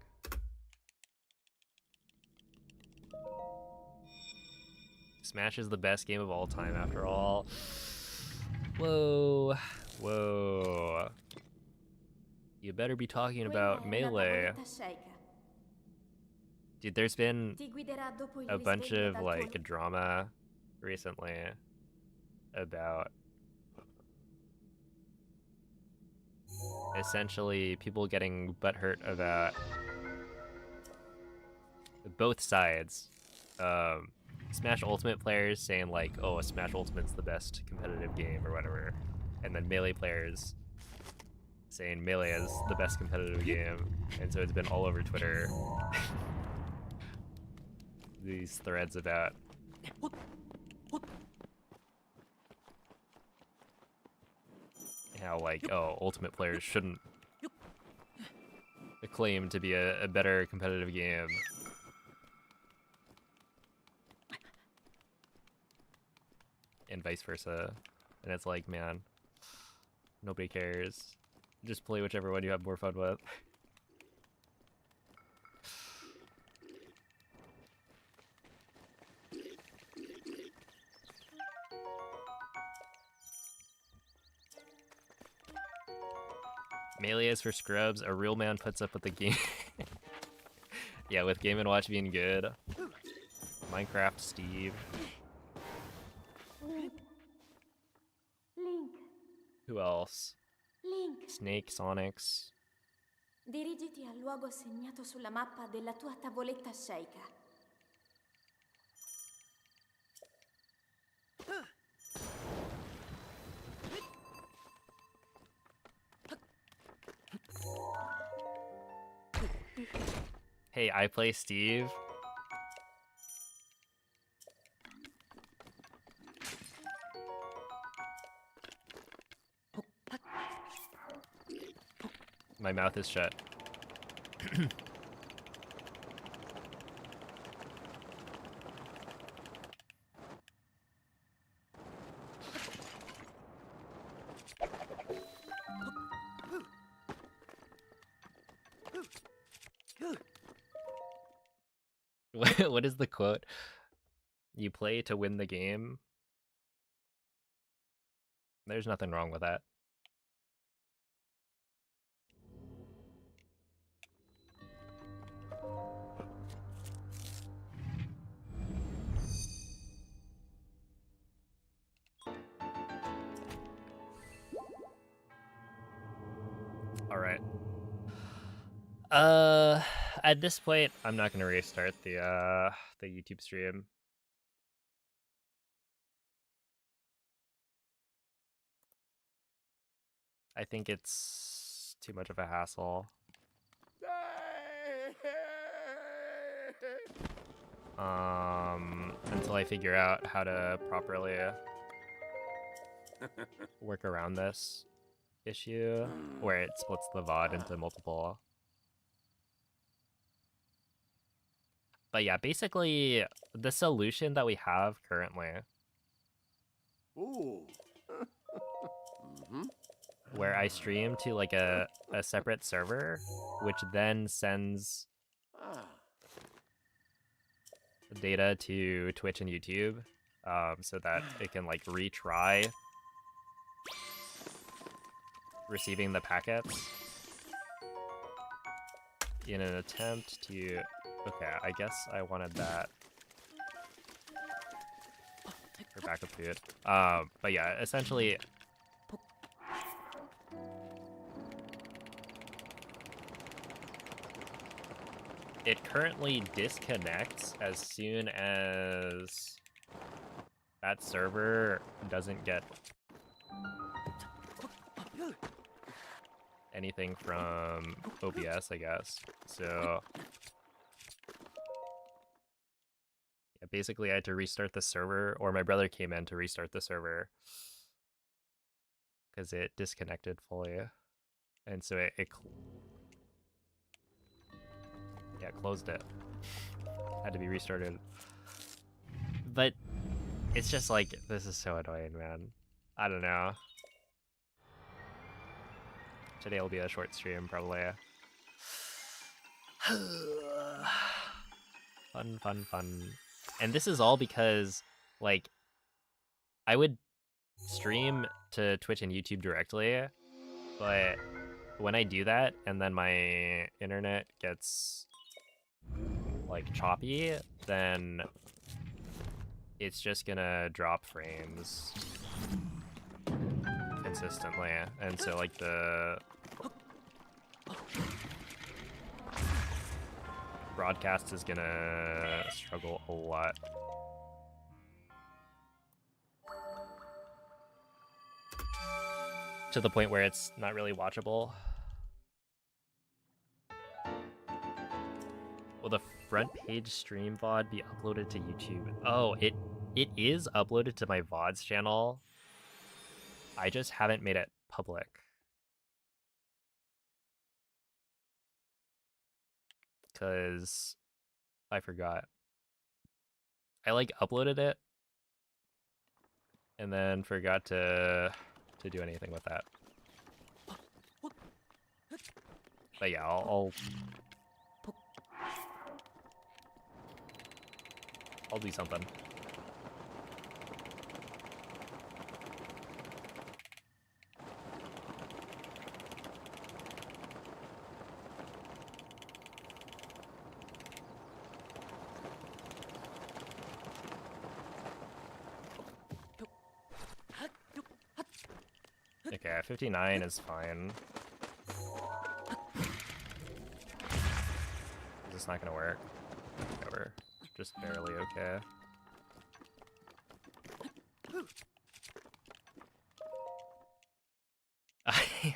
Smash is the best game of all time, after all. Whoa, whoa. You better be talking about Quella è una Melee. tavoletta sceicca. Dude, there's been Ti guiderà dopo il a bunch risveglio of dal like tuo... drama recently about essentially people getting butthurt about both sides. Smash Ultimate players saying like, oh, Smash Ultimate's the best competitive game or whatever, and then Melee players saying Melee is the best competitive game, and so it's been all over Twitter. These threads about how like, oh, Ultimate players shouldn't claim to be a better competitive game. And vice versa. And it's like, man, nobody cares. Just play whichever one you have more fun with. Melee is for scrubs. A real man puts up with the game. Yeah, with Game & Watch being good. Minecraft Steve. Link. Link. Who else? Link. Snake, Sonics. Dirigiti al luogo segnato sulla mappa della tua tavoletta sceicca. Hey, I play Steve. My mouth is shut. What is the quote? You play to win the game? There's nothing wrong with that. All right. At this point, I'm not gonna restart the YouTube stream. I think it's too much of a hassle. Until I figure out how to properly work around this issue where it splits the VOD into multiple. But yeah, basically the solution that we have currently, where I stream to like a separate server, which then sends data to Twitch and YouTube, so that it can like retry receiving the packets in an attempt to... Okay, I guess I wanted that for backup food. But yeah, essentially, it currently disconnects as soon as that server doesn't get anything from OBS, I guess. So yeah, basically I had to restart the server, or my brother came in to restart the server because it disconnected fully. And so it closed it. Had to be restarted. But it's just like, this is so annoying, man. I don't know. Today will be a short stream, probably. Fun, fun, fun. And this is all because, like, I would stream to Twitch and YouTube directly, but when I do that and then my internet gets, like, choppy, then it's just gonna drop frames consistently. And so, like, the broadcast is gonna struggle a lot. To the point where it's not really watchable. Will the front page stream VOD be uploaded to YouTube? Oh, it is uploaded to my VODs channel. I just haven't made it public. Because I forgot. I like uploaded it and then forgot to do anything with that. But yeah, I'll do something. Okay, 59 is fine. Is this not gonna work? Whatever. Just barely okay.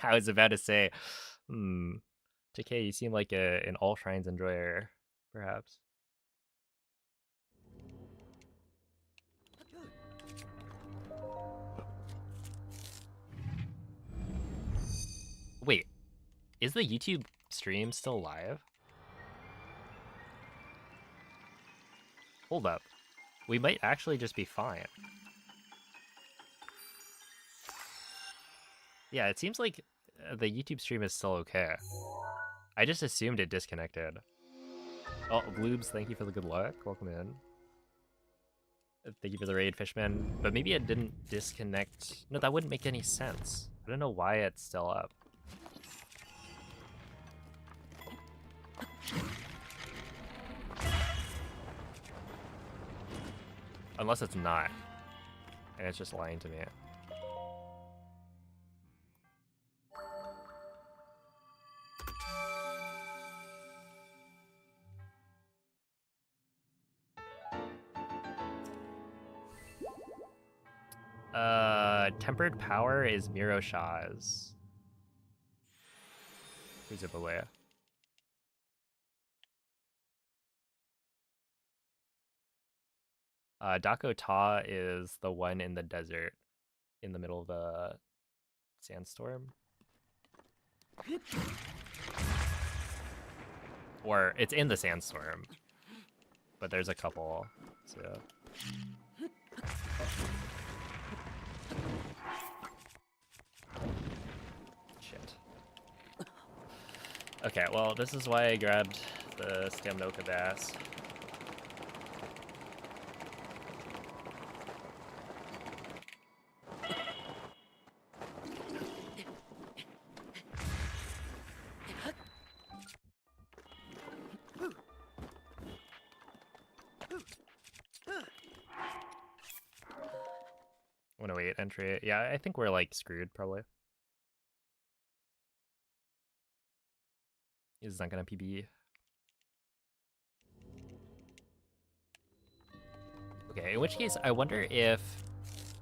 I was about to say, JK, you seem like an All Shrines enjoyer, perhaps. Wait, is the YouTube stream still live? Hold up. We might actually just be fine. Yeah, it seems like the YouTube stream is still okay. I just assumed it disconnected. Oh, Bloobs, thank you for the good luck. Welcome in. Thank you for the raid, Fishman. But maybe it didn't disconnect. No, that wouldn't make any sense. I don't know why it's still up. Unless it's not. And it's just lying to me. Tempered Power is Miro Shah's. Presumably. Dako Ta is the one in the desert, in the middle of a sandstorm. Or it's in the sandstorm, but there's a couple, so. Shit. Okay, well, this is why I grabbed the Stamnoka Bass. 108 entry. Yeah, I think we're like screwed probably. He's not gonna PB. Okay, in which case I wonder if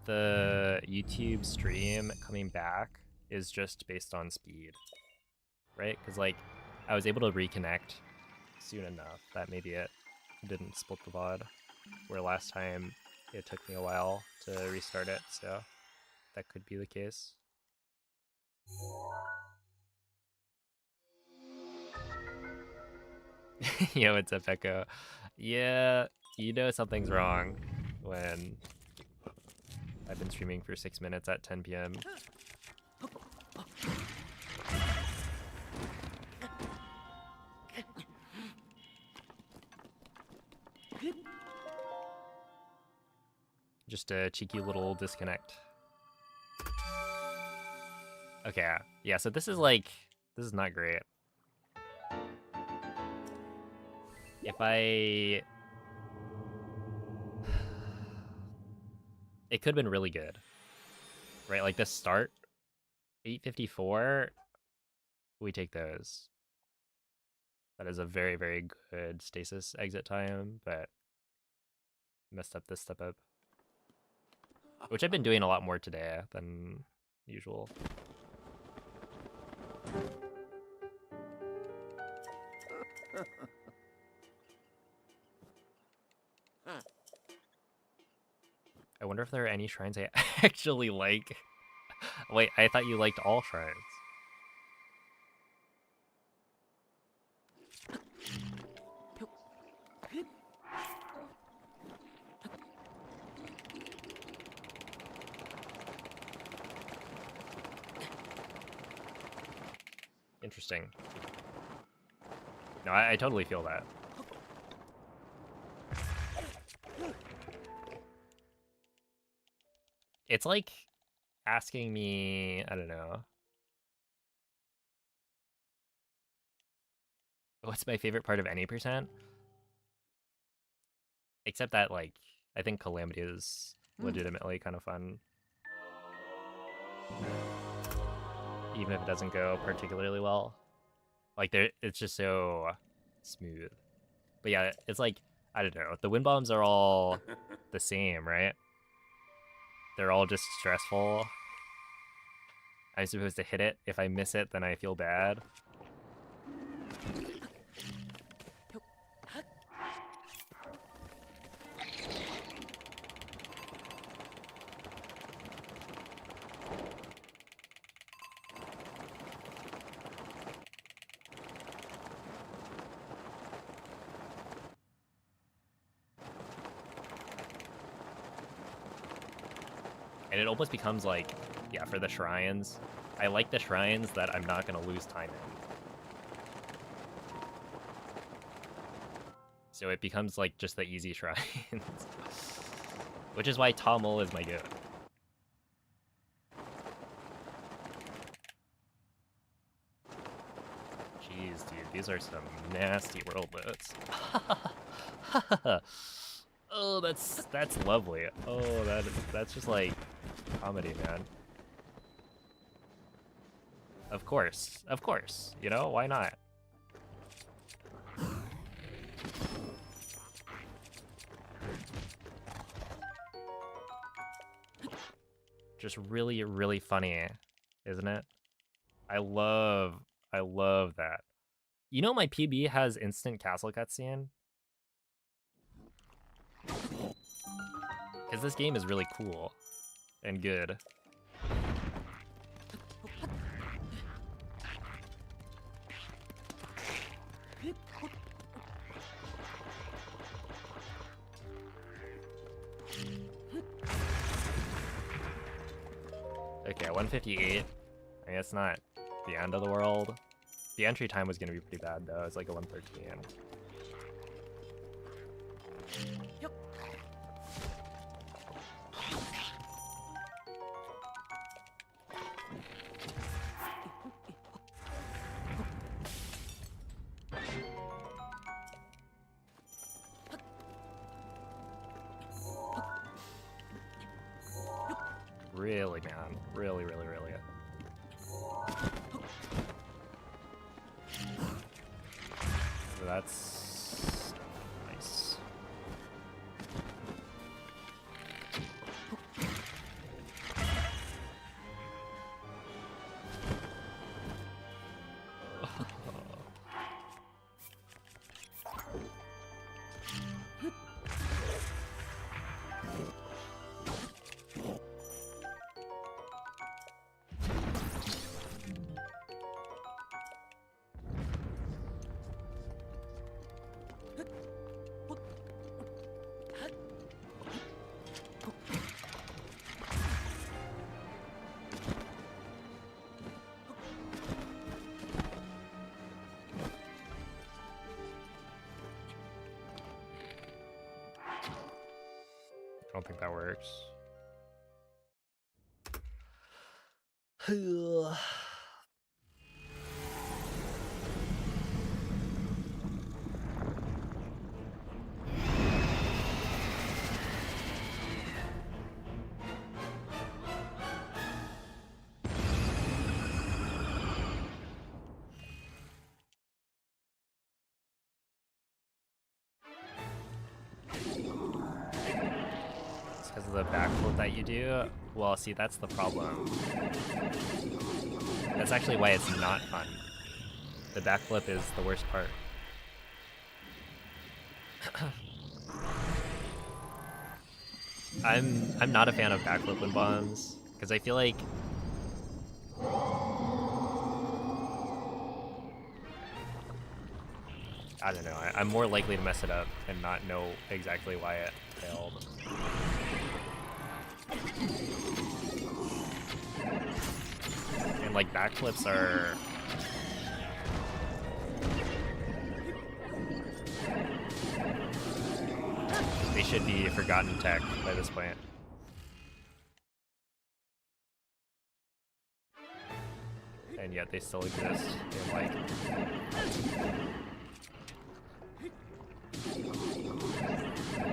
the YouTube stream coming back is just based on speed, right? Because like I was able to reconnect soon enough that maybe it didn't split the VOD, where last time it took me a while to restart it, so that could be the case. Yo, what's up, Echo? Yeah, you know something's wrong when I've been streaming for 6 minutes at 10 p.m. Just a cheeky little disconnect. Okay, yeah, so this is not great. If I... It could have been really good, right? Like the start, 854, we take those. That is a very, very good stasis exit time, but messed up this step up. Which I've been doing a lot more today than usual. I wonder if there are any shrines I actually like. Wait, I thought you liked all shrines. Interesting. No, I totally feel that. It's like asking me, I don't know, what's my favorite part of any percent? Except that, like, I think Calamity is legitimately kind of fun. Even if it doesn't go particularly well. Like, it's just so smooth. But yeah, it's like, I don't know, the wind bombs are all the same, right? They're all just stressful. I'm supposed to hit it. If I miss it, then I feel bad. And it almost becomes like, yeah, for the shrines, I like the shrines that I'm not going to lose time in. So it becomes like just the easy shrines. Which is why Tommel is my goat. Jeez, dude, these are some nasty world boats. Oh, that's lovely. Oh, that's just like comedy, man. Of course, you know, why not? Just really, really funny, isn't it? I love that. You know, my PB has instant castle cutscene? Because this game is really cool and good. Okay, 158. I mean, it's not the end of the world. The entry time was going to be pretty bad, though. It's like a 113. really, man. Really, really, really. So that's nice. I don't think that works. Because of the backflip that you do? Well, see, that's the problem. That's actually why it's not fun. The backflip is the worst part. I'm not a fan of backflip wind bombs because I feel like I don't know. I'm more likely to mess it up and not know exactly why it failed. And like backflips are they should be forgotten tech by this point. And yet they still exist in like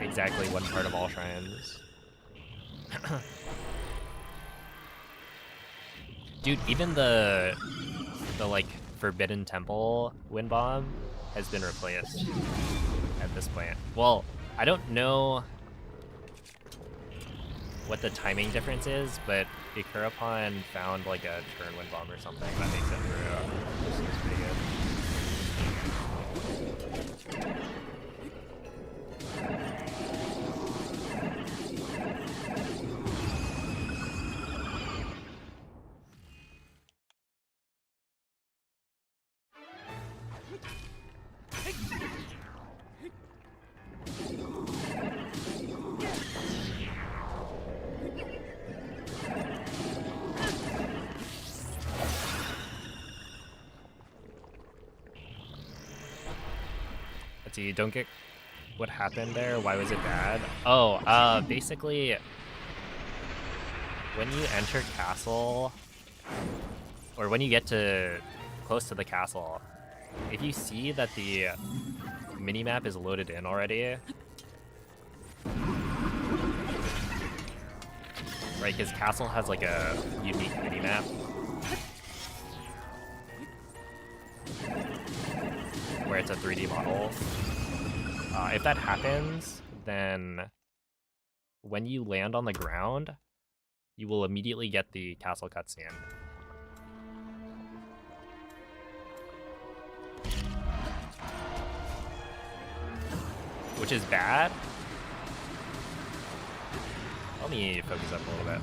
exactly one part of all shrines. Dude, even the like Forbidden Temple wind bomb has been replaced at this point. Well, I don't know what the timing difference is, but Ikurapon found like a turn wind bomb or something that makes it through. This is pretty good. So you don't get what happened there. Why was it bad? Oh, basically, when you enter castle, or when you get to close to the castle, if you see that the minimap is loaded in already, right? Because castle has like a unique minimap. Where it's a 3D model. If that happens, then when you land on the ground, you will immediately get the castle cutscene. Which is bad. Let me focus up a little bit.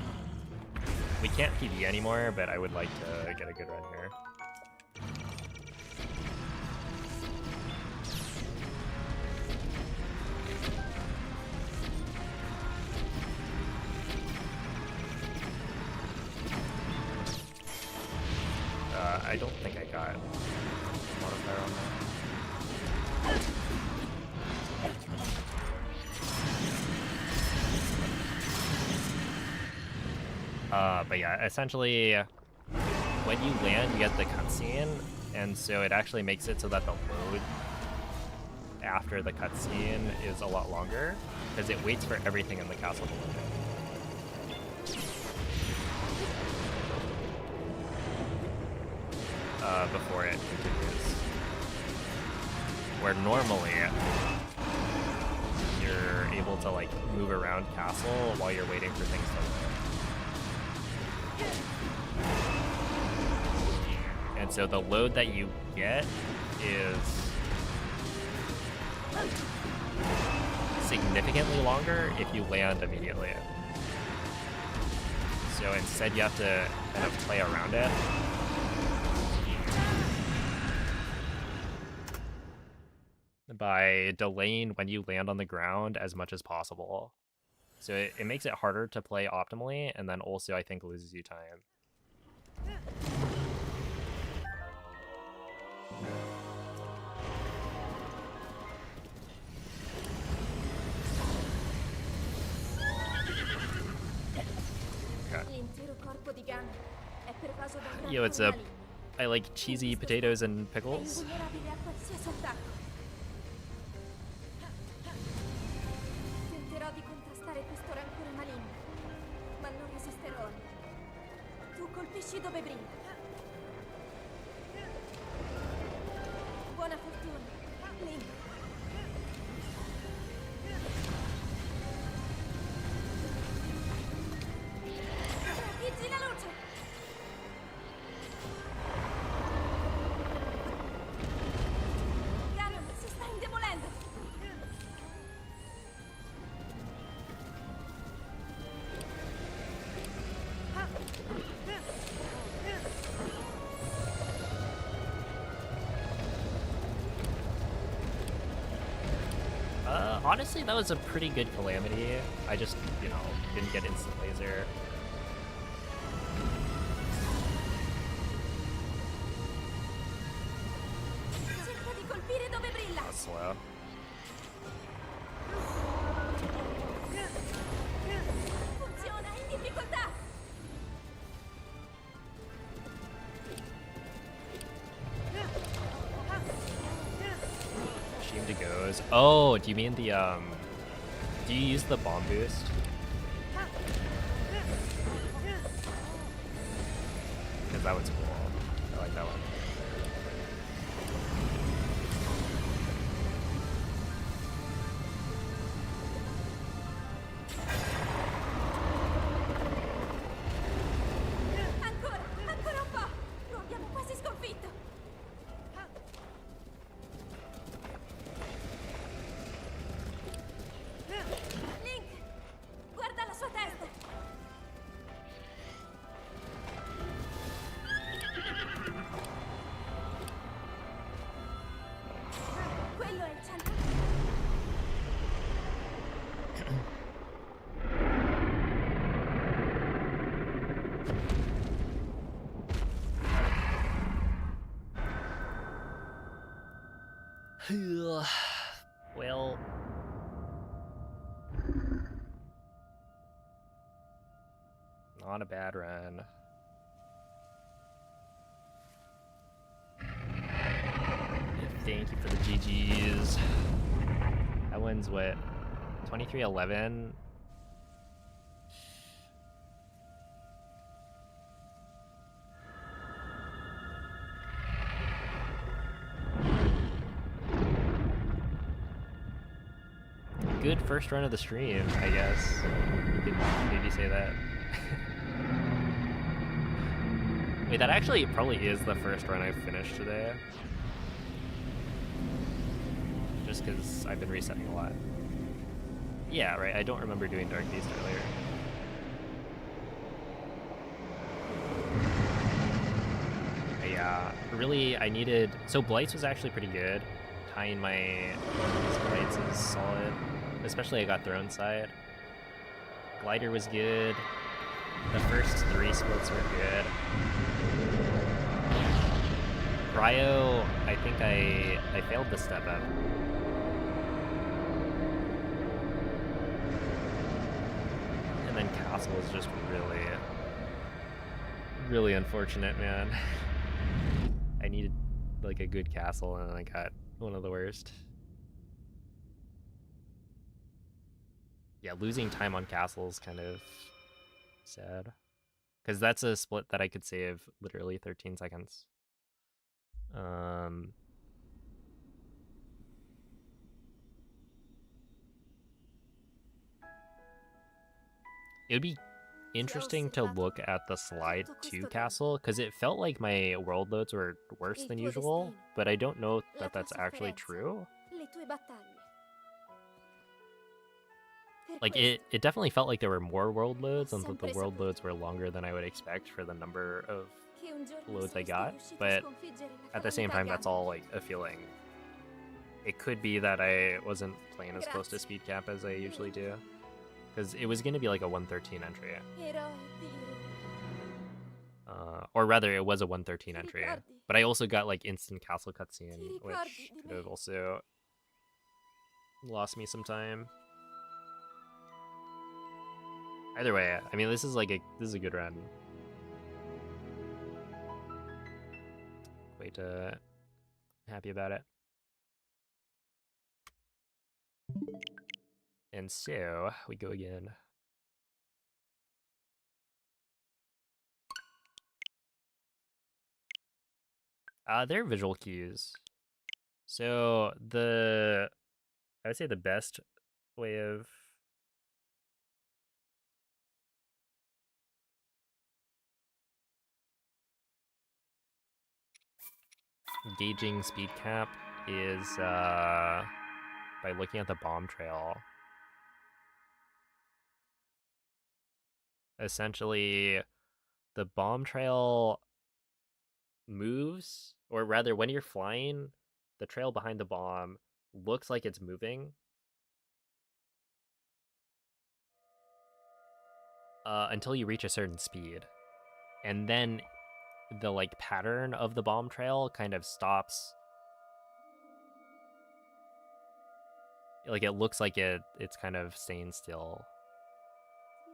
We can't PB anymore, but I would like to get a good run here. I don't think I got modifier on that. But yeah, essentially, when you land, you get the cutscene, and so it actually makes it so that the load after the cutscene is a lot longer, because it waits for everything in the castle to load in. before it continues. Where normally you're able to like move around castle while you're waiting for things to load. And so the load that you get is significantly longer if you land immediately. So instead you have to kind of play around it. By delaying when you land on the ground as much as possible. So it makes it harder to play optimally, and then also I think loses you time. Yo, what's up? I like cheesy potatoes and pickles. Tenterò di contrastare questo rancore maligno, ma non resisterò. Tu colpisci dove brilla. Buona fortuna, Link. Trafiggi la luce! Ganon si sta indebolendo! Honestly, that was a pretty good Calamity. I just, you know, didn't get instant laser. Cerca di colpire dove brilla! That's slow. Funziona in difficoltà! Shame to goes. Oh, do you mean the do you use the bomb boost? Because that one's cool. I like that one. Ancora un po'! Lo abbiamo quasi sconfitto! Link! Guarda la sua testa! Quello è il centro. Well, not a bad run. Thank you for the GGs. That one's what? 23-11? Good first run of the stream, I guess. You could maybe say that. Wait, that actually probably is the first run I've finished today. Just because I've been resetting a lot. Yeah, right, I don't remember doing Dark Beast earlier. Yeah, really, I needed... So Blights was actually pretty good. Tying my Blights is solid. Especially I got Throne Side. Glider was good. The first 3 splits were good. Cryo, I think I failed the step up. And then Castle was just really unfortunate, man. I needed like a good Castle and I got one of the worst. Yeah, losing time on Castle is kind of sad. Because that's a split that I could save literally 13 seconds. It would be interesting to look at the slide to castle, because it felt like my world loads were worse than usual, but I don't know that that's actually true. Like, it definitely felt like there were more world loads, and that the world loads were longer than I would expect for the number of loads I got, but at the same time, that's all, like, a feeling. It could be that I wasn't playing as close to speed cap as I usually do, because it was going to be like a 113 entry. Or rather, it was a 113 entry, but I also got, like, instant castle cutscene, which could have also lost me some time. Either way, I mean, this is a good run. Quite happy about it. And so we go again. They're visual cues. So I would say the best way of gauging speed cap is by looking at the bomb trail. Essentially, the bomb trail moves, or rather, when you're flying, the trail behind the bomb looks like it's moving until you reach a certain speed, and then the, like, pattern of the bomb trail kind of stops. Like, it looks like it's kind of staying still,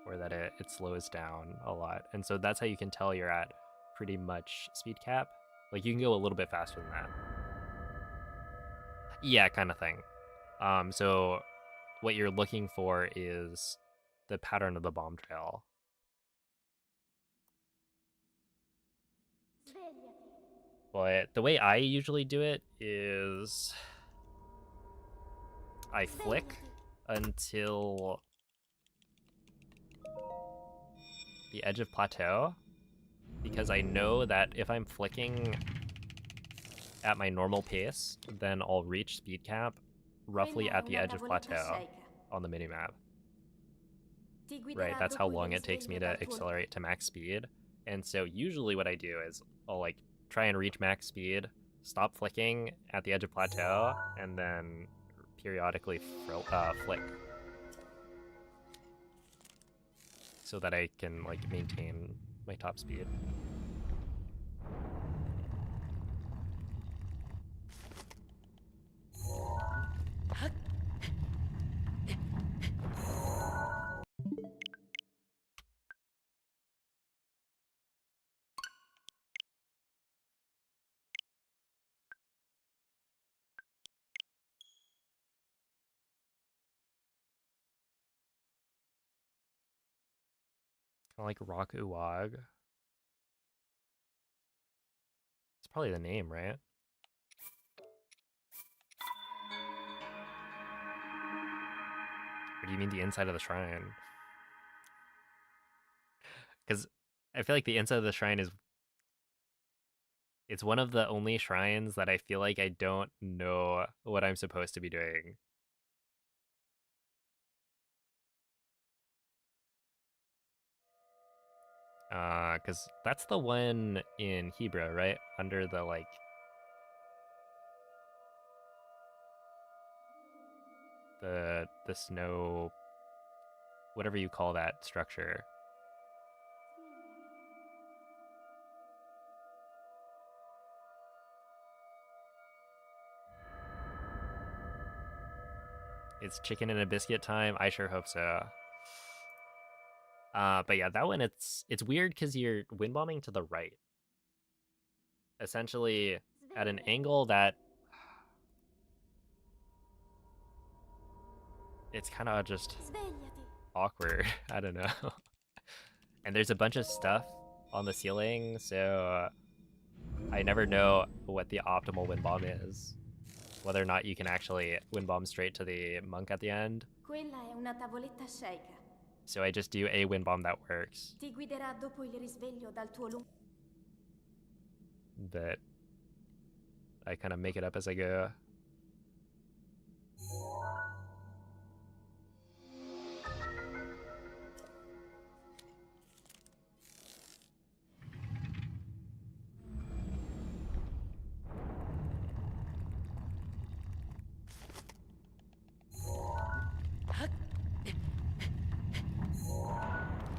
or that it slows down a lot, and so that's how you can tell you're at pretty much speed cap. Like, you can go a little bit faster than that. Yeah, kind of thing. So what you're looking for is the pattern of the bomb trail. But the way I usually do it is I flick until the edge of plateau, because I know that if I'm flicking at my normal pace, then I'll reach speed cap roughly at the edge of plateau on the minimap. Right, that's how long it takes me to accelerate to max speed. And so usually what I do is I'll, like, try and reach max speed, stop flicking at the edge of plateau, and then periodically flick, so that I can, like, maintain my top speed. Kind of like Rock Uwag. It's probably the name, right? Or do you mean the inside of the shrine? Because I feel like the inside of the shrine is... It's one of the only shrines that I feel like I don't know what I'm supposed to be doing. Because that's the one in Hebra, right? Under the, like... The snow... Whatever you call that structure. It's chicken and a biscuit time? I sure hope so. But yeah, that one, it's weird because you're wind bombing to the right. Essentially, at an angle that... It's kind of just awkward. I don't know. And there's a bunch of stuff on the ceiling, so I never know what the optimal wind bomb is. Whether or not you can actually wind bomb straight to the monk at the end. Quella è una tavoletta sceicca. So I just do a wind bomb that works. Ti guiderà dopo il risveglio dal tuo lungo. But I kind of make it up as I go.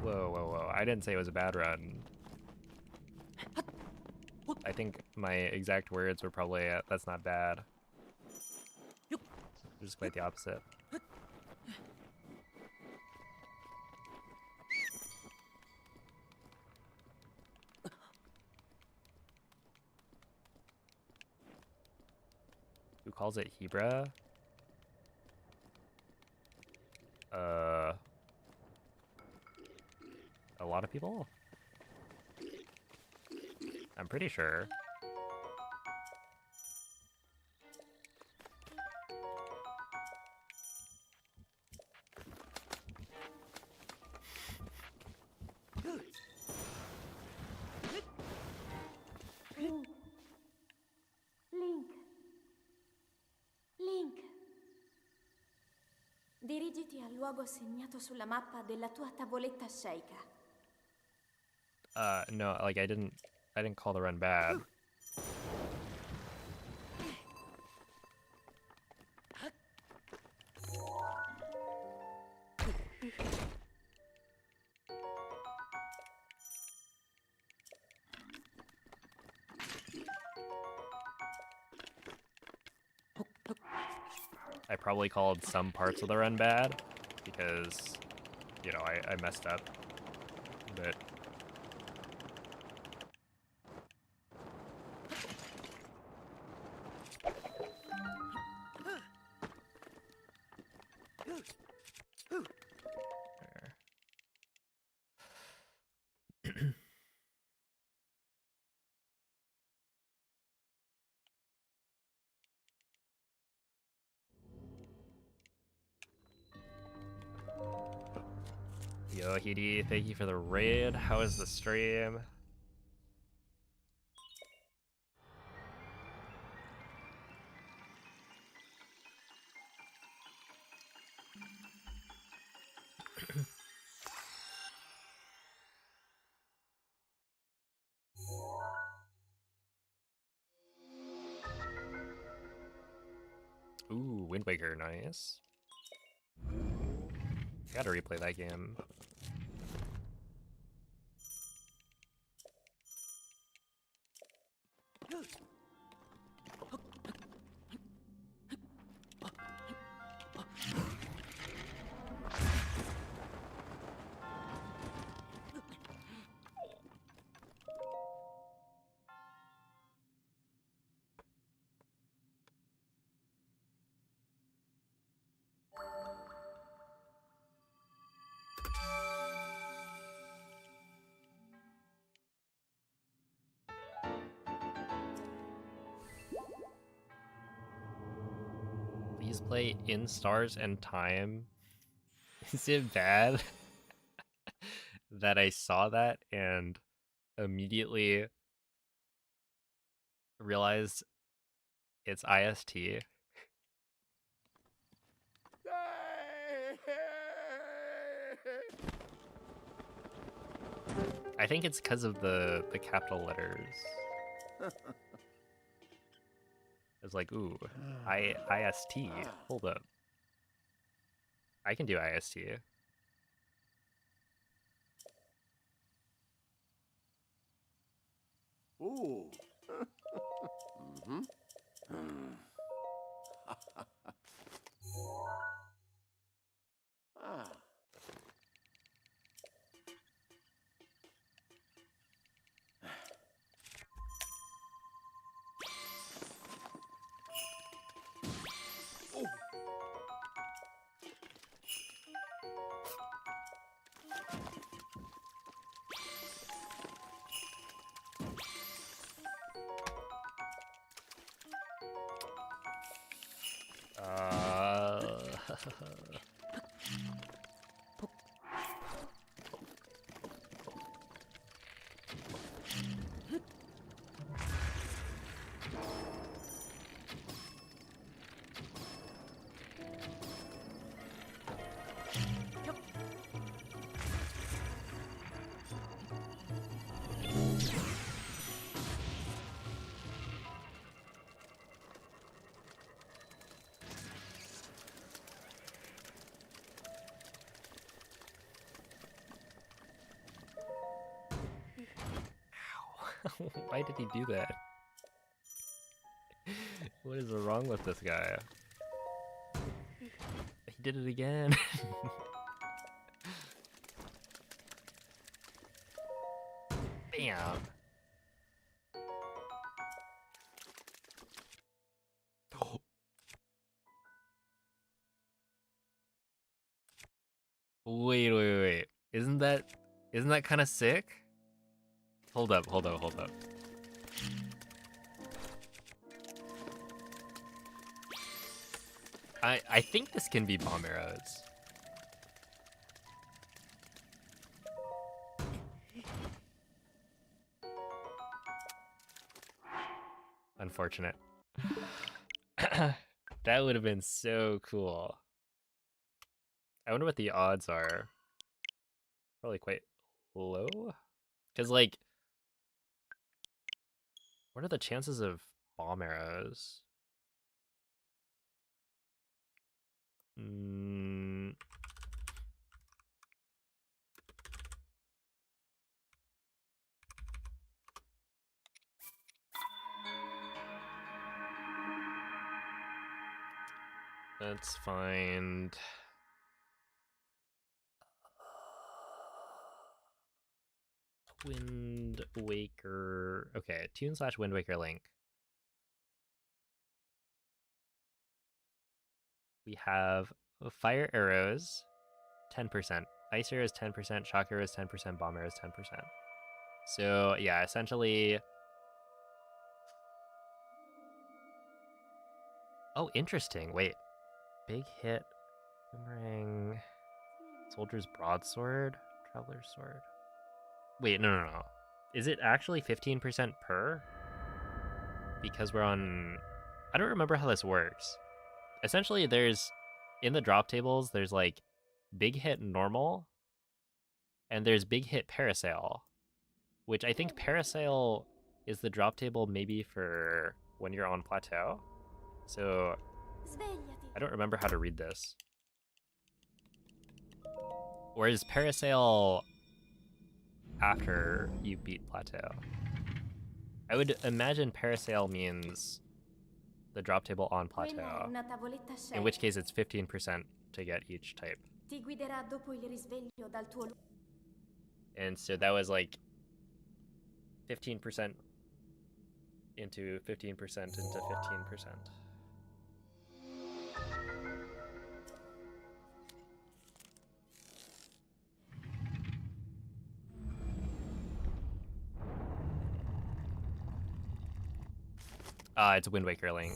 Whoa, whoa, whoa. I didn't say it was a bad run. I think my exact words were probably, that's not bad. Just quite the opposite. Who calls it Hebra? A lot of people? I'm pretty sure. Link. Dirigiti al luogo segnato sulla mappa della tua tavoletta sceicca. No, like I didn't call the run bad. I probably called some parts of the run bad because, you know, I messed up. But Yo, Hidi, thank you for the raid. How is the stream? Ooh, Wind Waker, nice. Gotta replay that game. Please play In Stars and Time. Is it bad that I saw that and immediately realized it's IST? I think it's because of the capital letters. It's like, ooh, IST. Hold up. I can do IST. Ooh. Ah. Why did he do that? What is wrong with this guy? He did it again. Bam. Wait. Isn't that kind of sick? Hold up. I think this can be bomb arrows. Unfortunate. That would have been so cool. I wonder what the odds are. Probably quite low. Because, like, what are the chances of bomb arrows? Let's find... Wind Waker... Okay, Tune/Wind Waker link. We have fire arrows, 10%. Ice arrows, 10%. Shock arrows, 10%. Bomb arrows, 10%. So, yeah, essentially... Oh, interesting. Wait. Big hit, boomerang, soldier's broadsword, traveler's sword. Wait, no. Is it actually 15% per? Because we're on... I don't remember how this works. Essentially, there's... In the drop tables, there's, like, big hit normal, and there's big hit parasail, which I think parasail is the drop table maybe for when you're on plateau. So, I don't remember how to read this. Or is parasail after you beat plateau? I would imagine parasail means the drop table on plateau, in which case it's 15% to get each type. And so that was like 15% into 15% into 15%. It's a Wind Waker link.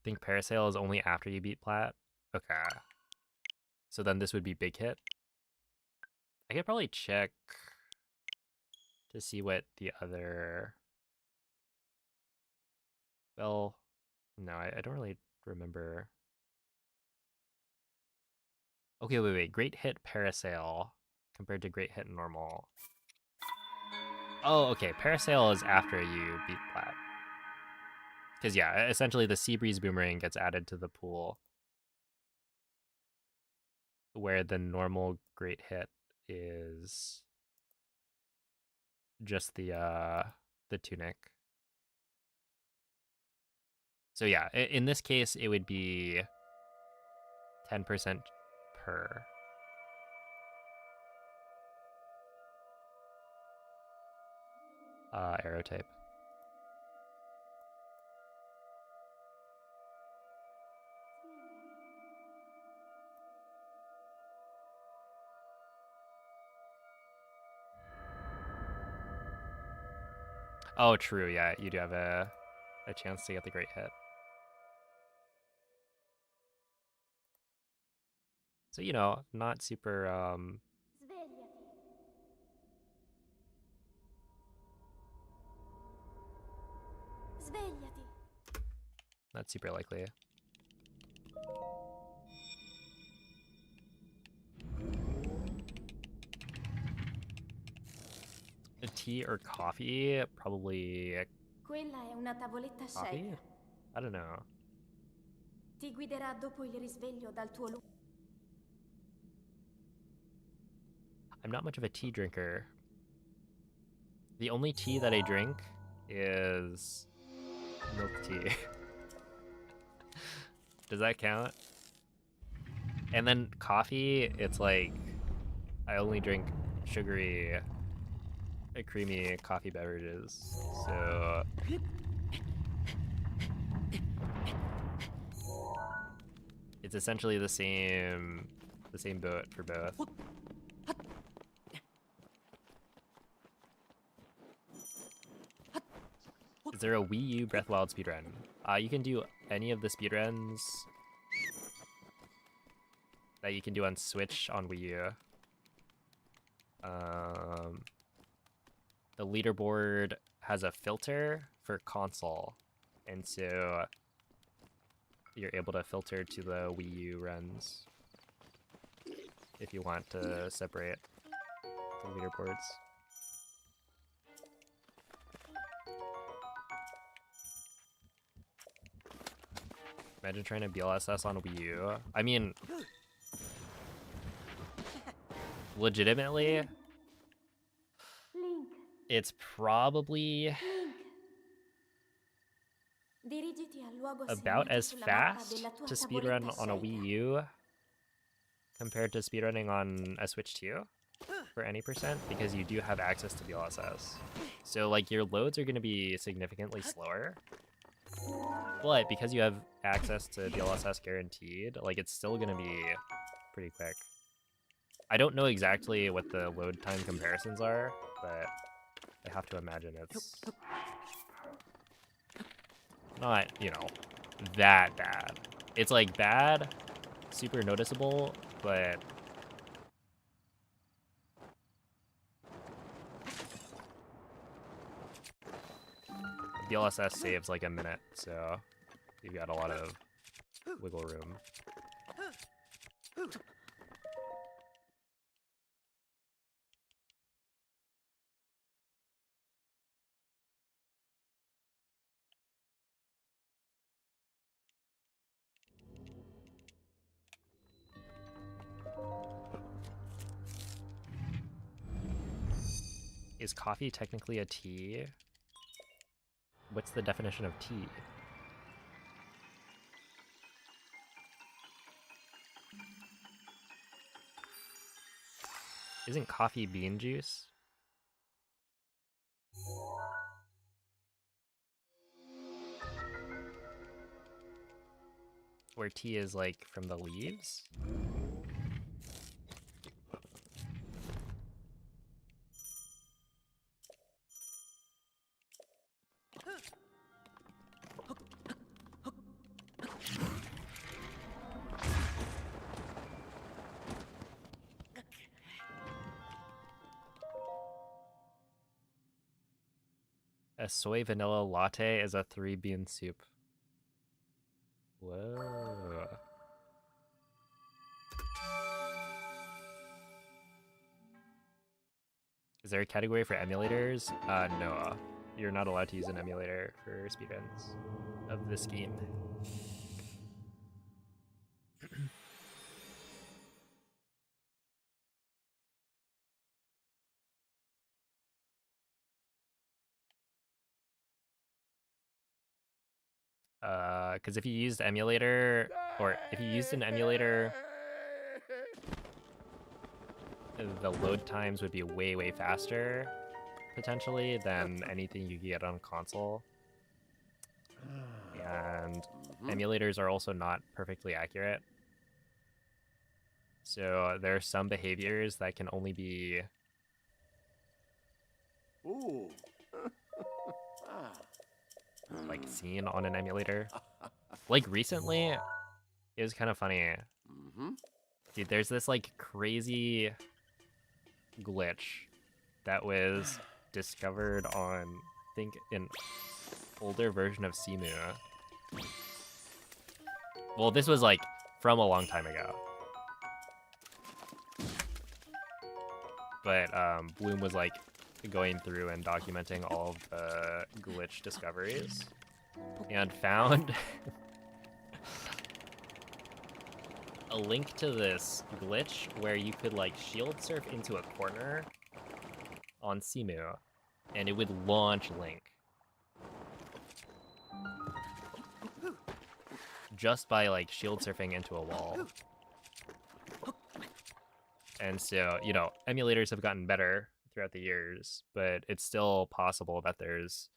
Think parasail is only after you beat plat? Okay. So then this would be big hit. I could probably check to see what the other... Well, no, I don't really remember. Okay, wait. Great hit parasail compared to great hit normal. Oh, okay. Parasail is after you beat plat. Because, yeah, essentially the Sea Breeze Boomerang gets added to the pool, where the normal great hit is just the tunic. So yeah, in this case, it would be 10% per. Arrow type. Oh, true. Yeah, you do have a a chance to get the great hit. So, you know, not super, Svegliati. Svegliati. not super likely. A tea or coffee? Probably Quella è una tavoletta coffee? scelta. I don't know. Ti guiderà dopo il risveglio dal tuo lungo. I'm not much of a tea drinker. The only tea that I drink is milk tea. Does that count? And then coffee, it's like I only drink sugary, creamy coffee beverages. So it's essentially the same boat for both. Is there a Wii U Breath of the Wild speedrun? You can do any of the speedruns that you can do on Switch on Wii U. The leaderboard has a filter for console, and so you're able to filter to the Wii U runs if you want to separate the leaderboards. Imagine trying to BLSS on Wii U. I mean, legitimately, Link. it's probably Link. Dirigiti al luogo about segnato as sulla mappa fast della tua to tavoletta speedrun on a scelta. Wii U compared to speedrunning on a Switch 2 for any percent, because you do have access to DLSS. So like your loads are going to be significantly slower, but because you have access to DLSS guaranteed, like it's still going to be pretty quick. I don't know exactly what the load time comparisons are, but I have to imagine it's not, you know, that bad. It's like bad, super noticeable, but DLSS saves like a minute, so you've got a lot of wiggle room. Is coffee technically a tea? What's the definition of tea? Isn't coffee bean juice? Where tea is like from the leaves? A soy vanilla latte is a 3-bean soup. Whoa. Is there a category for emulators? No. You're not allowed to use an emulator for speedruns of this game. Because if you used emulator, or if you used an emulator, the load times would be way, way faster, potentially, than anything you get on console. And emulators are also not perfectly accurate. So there are some behaviors that can only be like seen on an emulator. Like recently, it was kind of funny. Dude, there's this like crazy glitch that was discovered on, I think, an older version of Simu. Well, this was like from a long time ago. But Bloom was like going through and documenting all of the glitch discoveries and found a link to this glitch where you could like shield surf into a corner on Simu and it would launch Link just by like shield surfing into a wall. And so, you know, emulators have gotten better throughout the years, but it's still possible that there's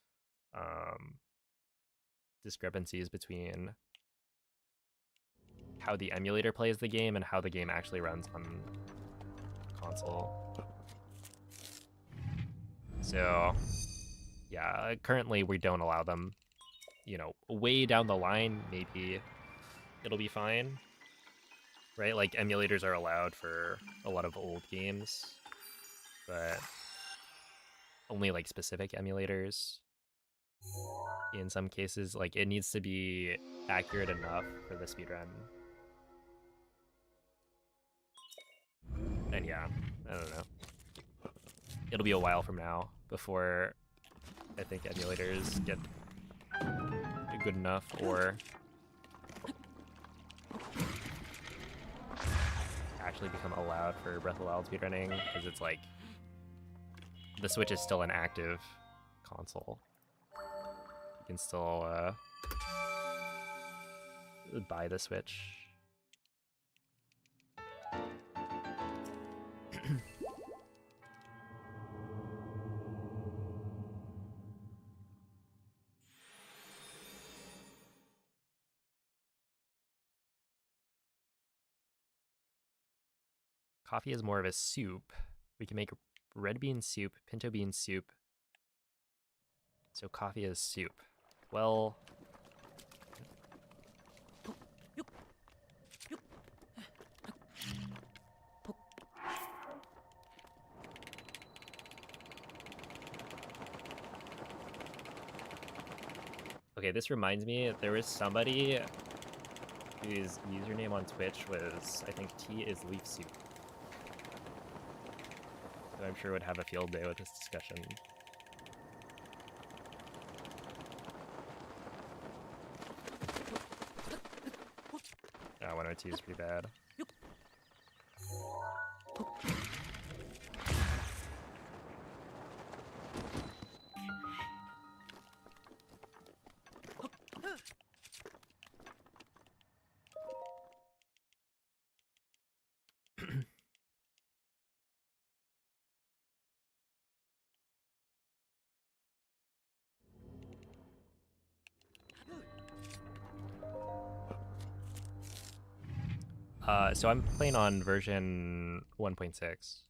discrepancies between how the emulator plays the game and how the game actually runs on console. So, yeah, currently we don't allow them. You know, way down the line, maybe it'll be fine. Right? Like, emulators are allowed for a lot of old games, but only, like, specific emulators. In some cases, like, it needs to be accurate enough for the speedrun. And yeah, I don't know. It'll be a while from now before I think emulators get good enough or actually become allowed for Breath of the Wild speedrunning, because it's like the Switch is still an active console. You can still buy the Switch. Coffee is more of a soup. We can make red bean soup, pinto bean soup. So coffee is soup. Well, okay, this reminds me, there was somebody whose username on Twitch was, I think, tea is leaf soup. So I'm sure would have a field day with this discussion. Yeah, 102 is pretty bad. So I'm playing on version 1.6.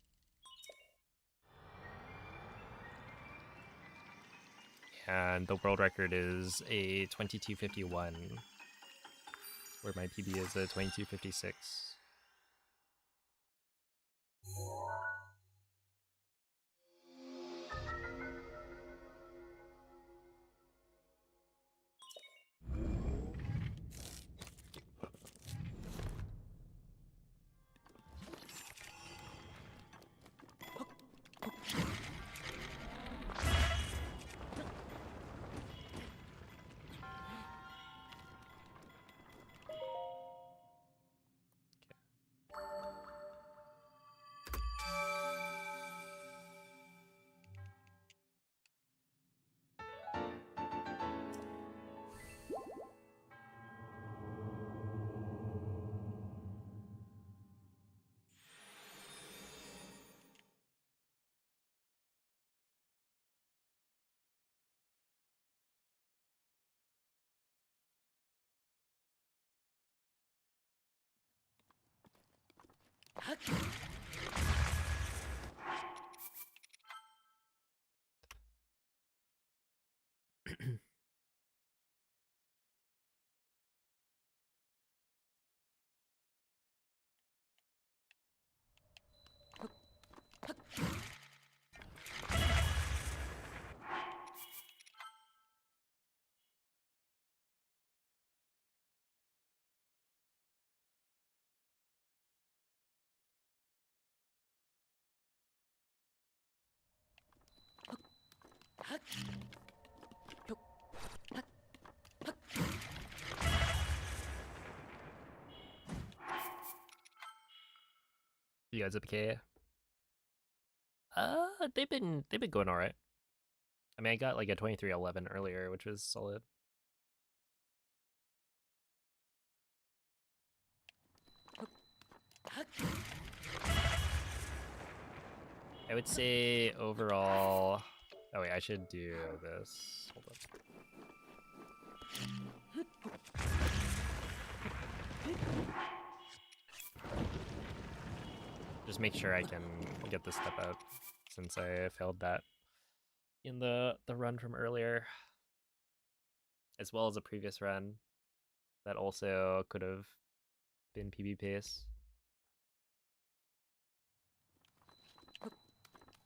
And the world record is a 2251, where my PB is a 2256. You guys okay? They've been going all right. I mean, I got like a 23-11 earlier, which was solid. I would say overall. Oh wait, I should do this. Hold on. Just make sure I can get this step up, since I failed that in the run from earlier, as well as a previous run that also could have been PB pace.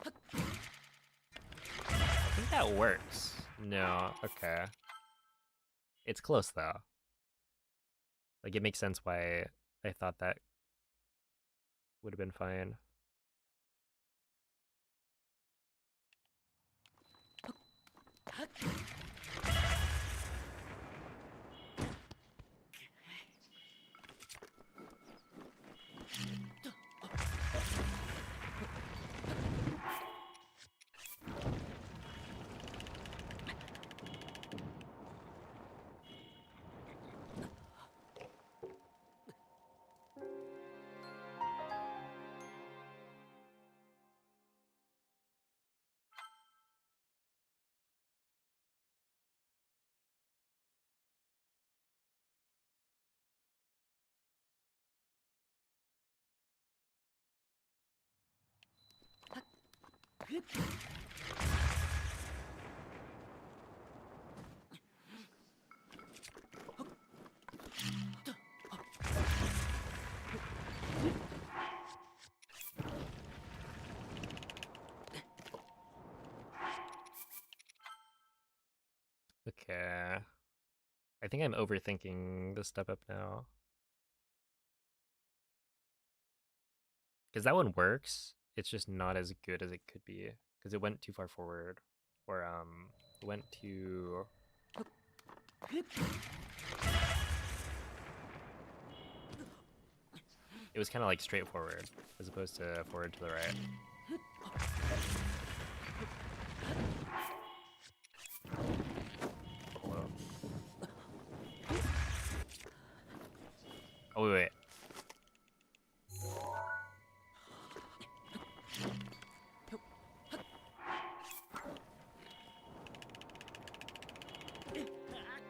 I think that works. No, okay. It's close though. Like, it makes sense why I thought that would have been fine. Okay. I think I'm overthinking the step up now. Because that one works, it's just not as good as it could be. Because it went too far forward. Or, it went too... It was kind of like straightforward, as opposed to forward to the right. Hello. Oh, wait.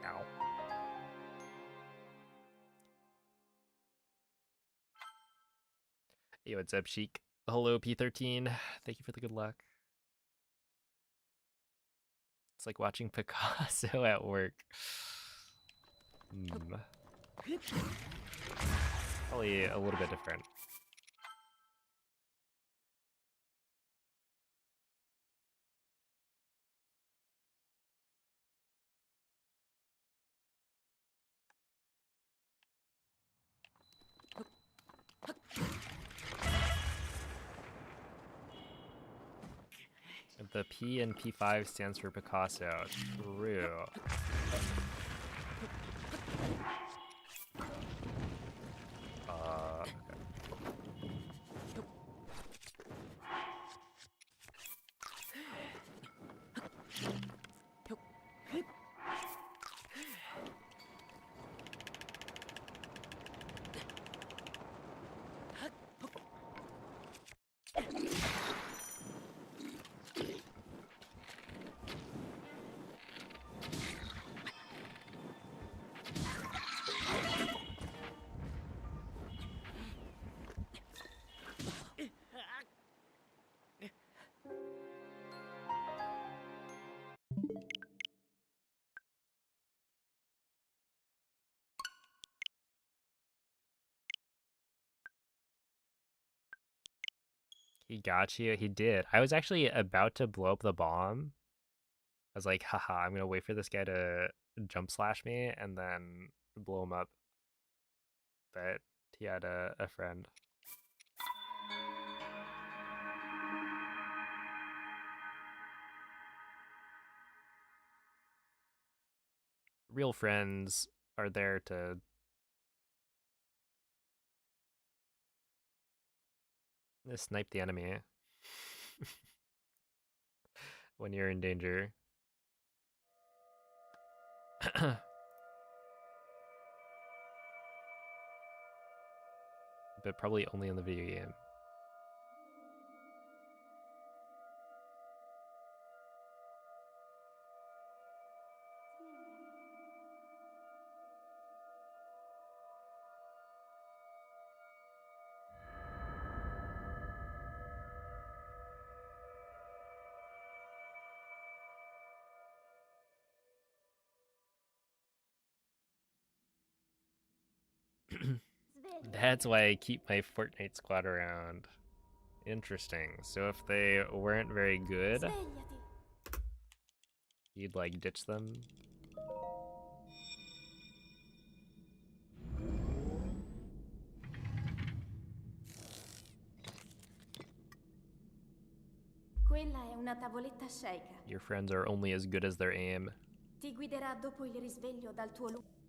Ow. Hey, what's up, Sheik? Hello, P13. Thank you for the good luck. It's like watching Picasso at work. Probably a little bit different. The P in P5 stands for Picasso. True. Okay. He got you. He did. I was actually about to blow up the bomb. I was like, haha, I'm gonna wait for this guy to jump slash me and then blow him up. But he had a friend. real friends are there to snipe the enemy when you're in danger. But probably only in the video game. That's why I keep my Fortnite squad around. Interesting. So if they weren't very good, Svegliati. you'd like ditch them? Quella è una tavoletta sceicca. Your friends are only as good as their aim. Ti guiderà dopo il risveglio dal tuo lungo.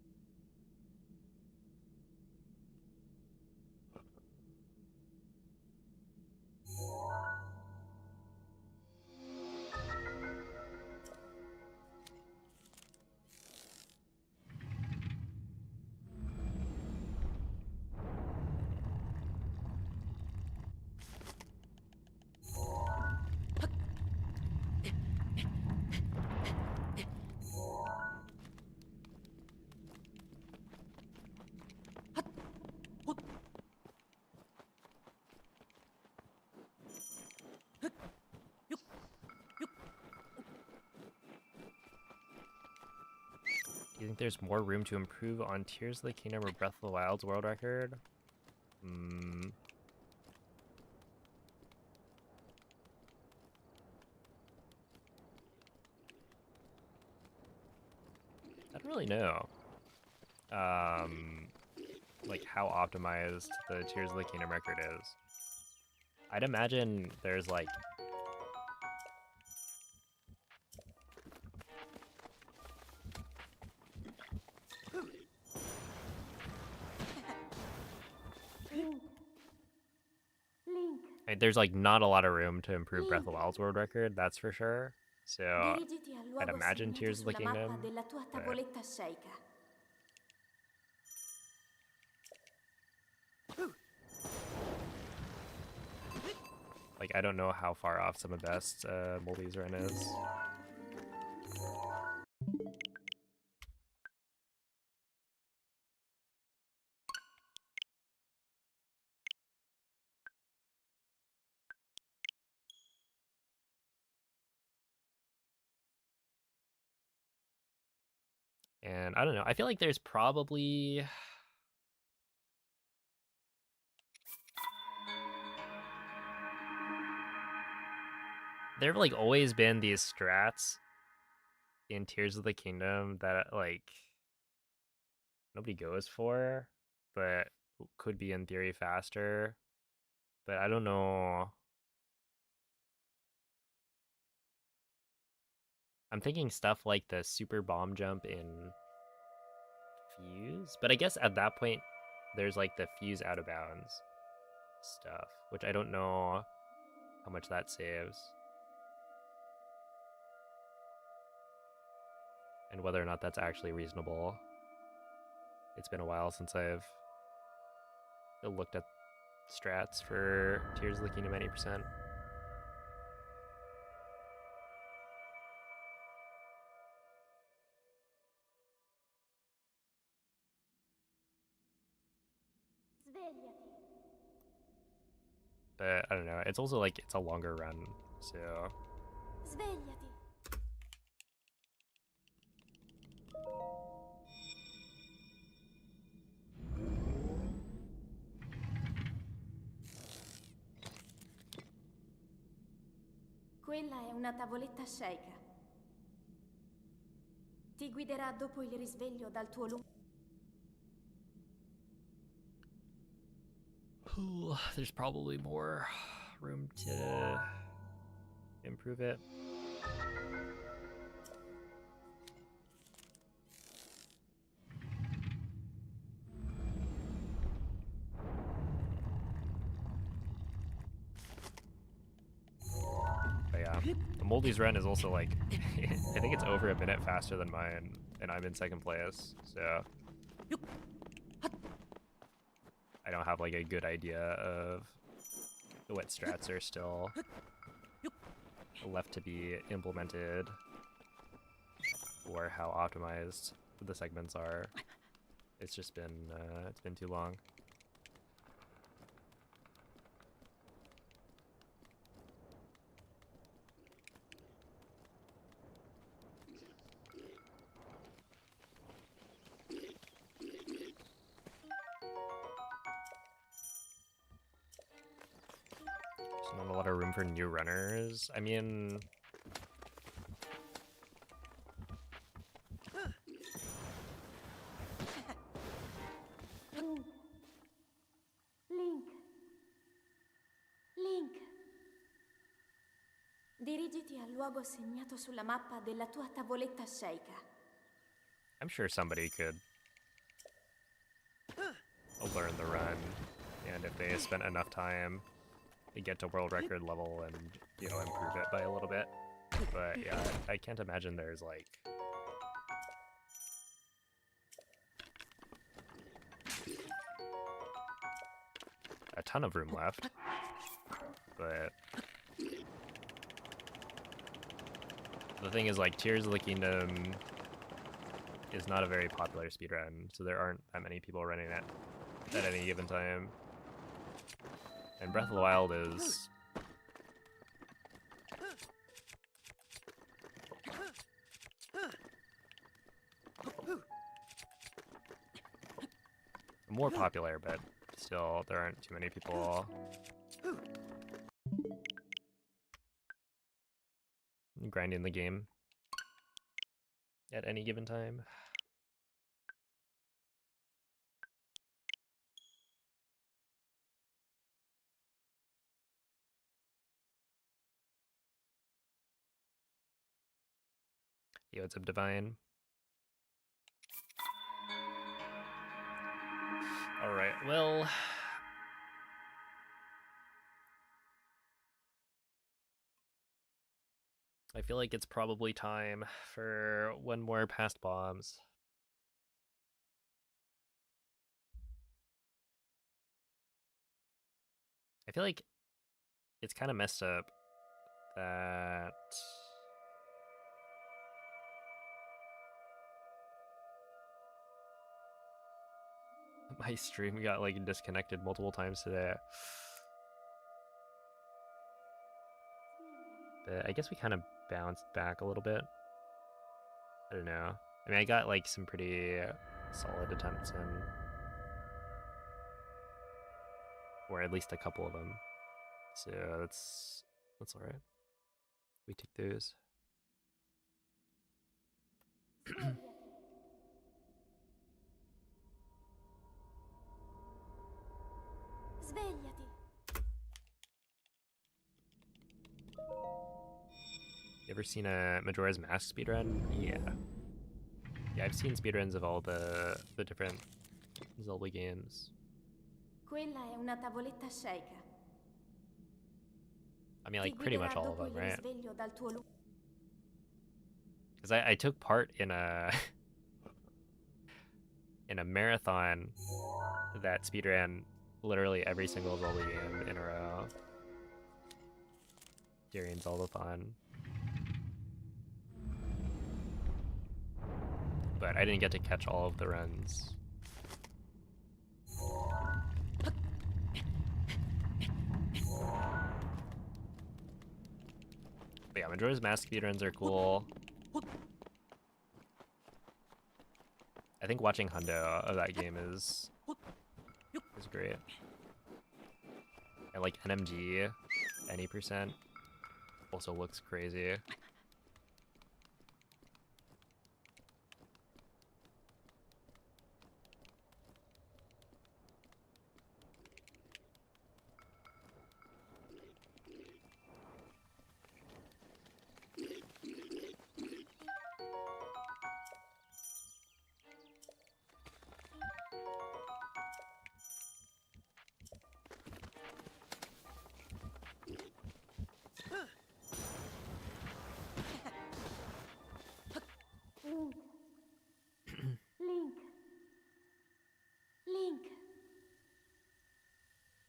Do you think there's more room to improve on Tears of the Kingdom or Breath of the Wild's world record? I don't really know. Like how optimized the Tears of the Kingdom record is. I'd imagine there's like there's like not a lot of room to improve Breath of the Wild's world record, that's for sure. So Dirigiti al I'd luogo imagine segnato Tears of the sulla mappa Kingdom. della tua but- tavoletta sceicca. Like I don't know how far off some of best Moldy's run is. And I don't know, I feel like there's probably there have like always been these strats in Tears of the Kingdom that like nobody goes for, but could be in theory faster. But I don't know. I'm thinking stuff like the super bomb jump in Fuse, but I guess at that point there's like the Fuse out of bounds stuff, which I don't know how much that saves. And whether or not that's actually reasonable. It's been a while since I've looked at strats for Tears of the Kingdom 80%. Svegliati. But I don't know, it's also like it's a longer run, so Svegliati. Quella è una tavoletta sceicca. Ti guiderà dopo il risveglio dal tuo lungo. there's probably more room to improve it. Moldy's run is also like, I think it's over a minute faster than mine, and I'm in second place, so I don't have like a good idea of what strats are still left to be implemented or how optimized the segments are. It's just been it's been too long. There's not a lot of room for new runners. I mean, Link. Link. Dirigiti al luogo segnato sulla mappa della tua tavoletta sceicca. I'm sure somebody could learn the run, and if they spent enough time, they get to world record level and, you know, improve it by a little bit. But yeah, I can't imagine there's like a ton of room left. But the thing is, like, Tears of the Kingdom is not a very popular speedrun, so there aren't that many people running it at any given time. And Breath of the Wild is more popular, but still there aren't too many people grinding the game at any given time. Yo, what's up, Divine? Alright, well, I feel like it's probably time for one more past bombs. I feel like it's kind of messed up that my stream got like disconnected multiple times today. But I guess we kind of bounced back a little bit. I don't know. I mean, I got like some pretty solid attempts in, or at least a couple of them. So that's all right. We took those. Svegliati. You ever seen a Majora's Mask speedrun? Yeah. Yeah, I've seen speedruns of all the different Zelda games. Quella è una tavoletta sceicca. I mean, Ti like pretty much guiderà all of dopo them, il right? risveglio dal tuo Because I took part in a in a marathon that speedran literally every single Zelda game in a row during Zeldathon. But I didn't get to catch all of the runs. But yeah, Majora's Mask speedruns are cool. I think watching Hundo of that game is great. And like NMG, any percent, also looks crazy.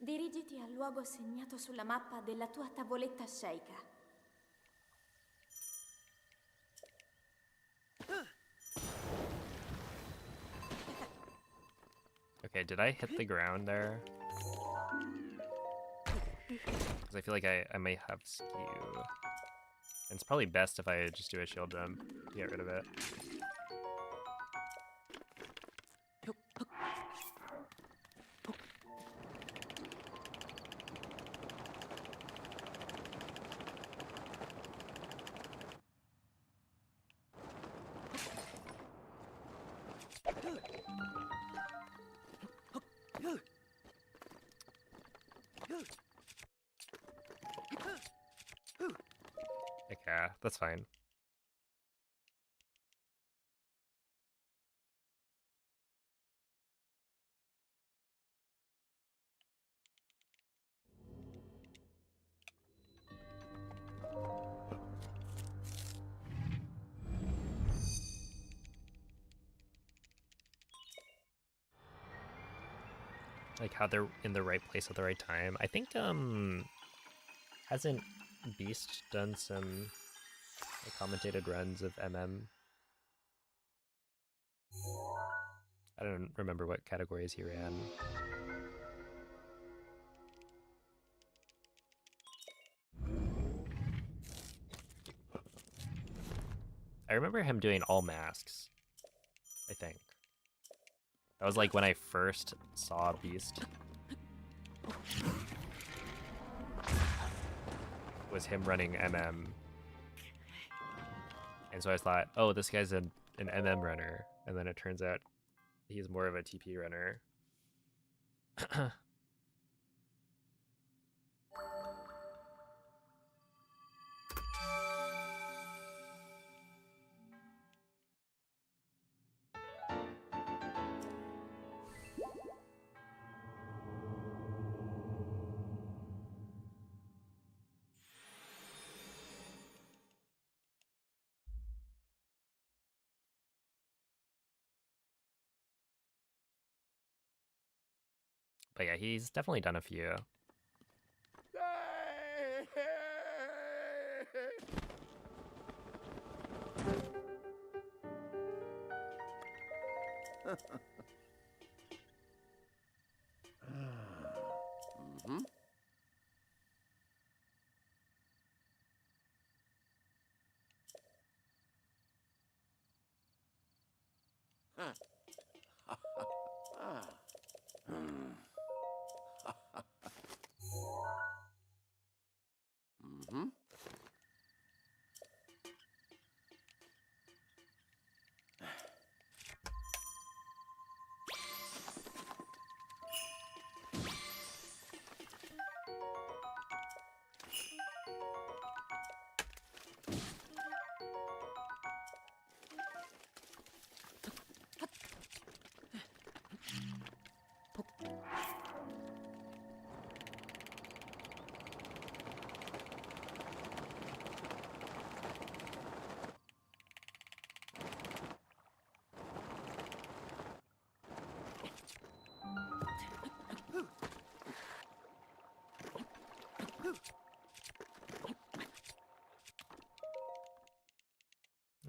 Dirigiti al luogo segnato sulla mappa della tua tavoletta sceicca. Okay, did I hit the ground there? Because I feel like I may have skew. And it's probably best if I just do a shield jump to get rid of it. Okay, that's fine. Like how they're in the right place at the right time. I think hasn't Beast done some commentated runs of MM? I don't remember what categories he ran. I remember him doing all masks, I think. That was like when I first saw Beast. Was him running MM. And so I thought, oh, this guy's an MM runner. And then it turns out he's more of a TP runner. But yeah, he's definitely done a few. Mm-hmm. Mm-hmm.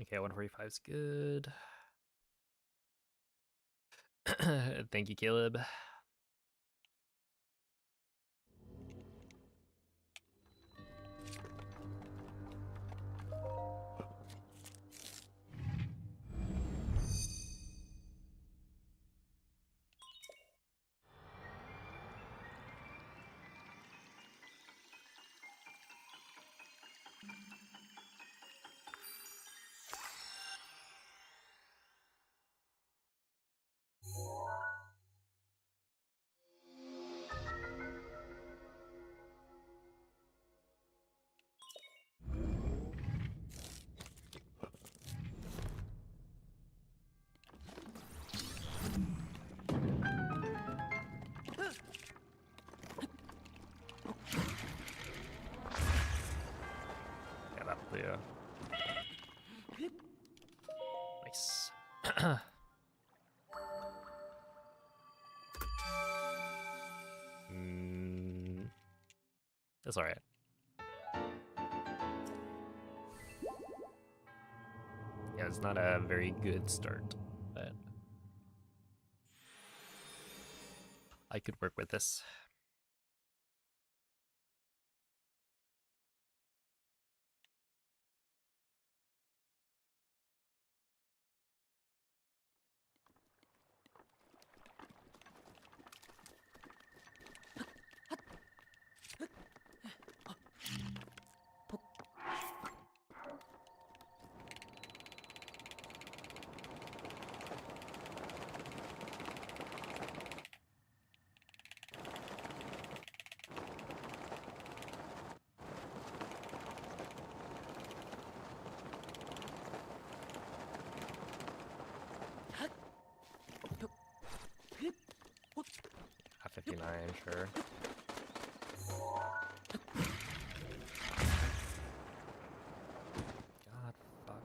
Okay, 145 is good. Thank you, Caleb. Yeah, that'll do. Nice. That's alright. Yeah, it's not a very good start, but I could work with this. At 59, sure. God, fuck.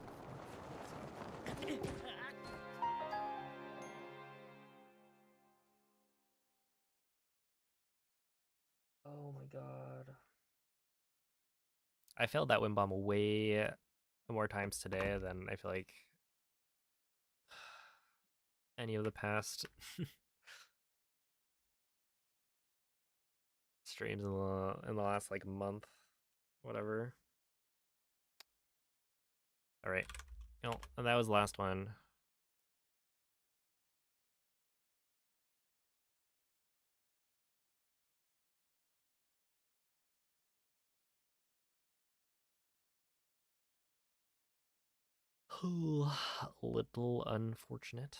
Oh my god. I failed that wind bomb way more times today than I feel like any of the past streams in the last like month, whatever. All right, no, and that was the last one. A little unfortunate,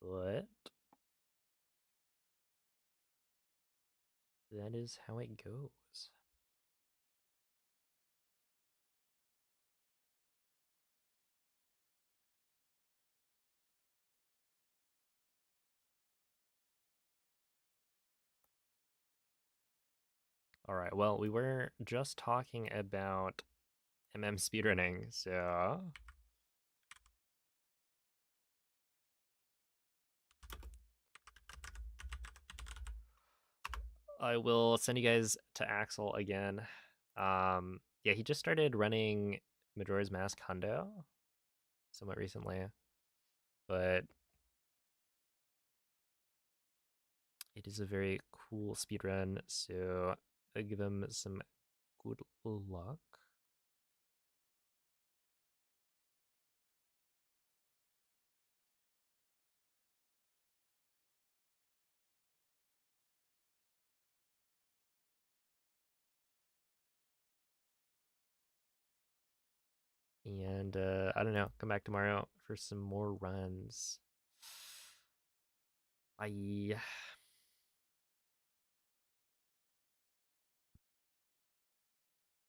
but that is how it goes. All right, well, we were just talking about speedrunning, so I will send you guys to Axel again. Yeah, he just started running Majora's Mask Hundo somewhat recently, but it is a very cool speedrun, so I give him some good luck. And I don't know, come back tomorrow for some more runs. Bye.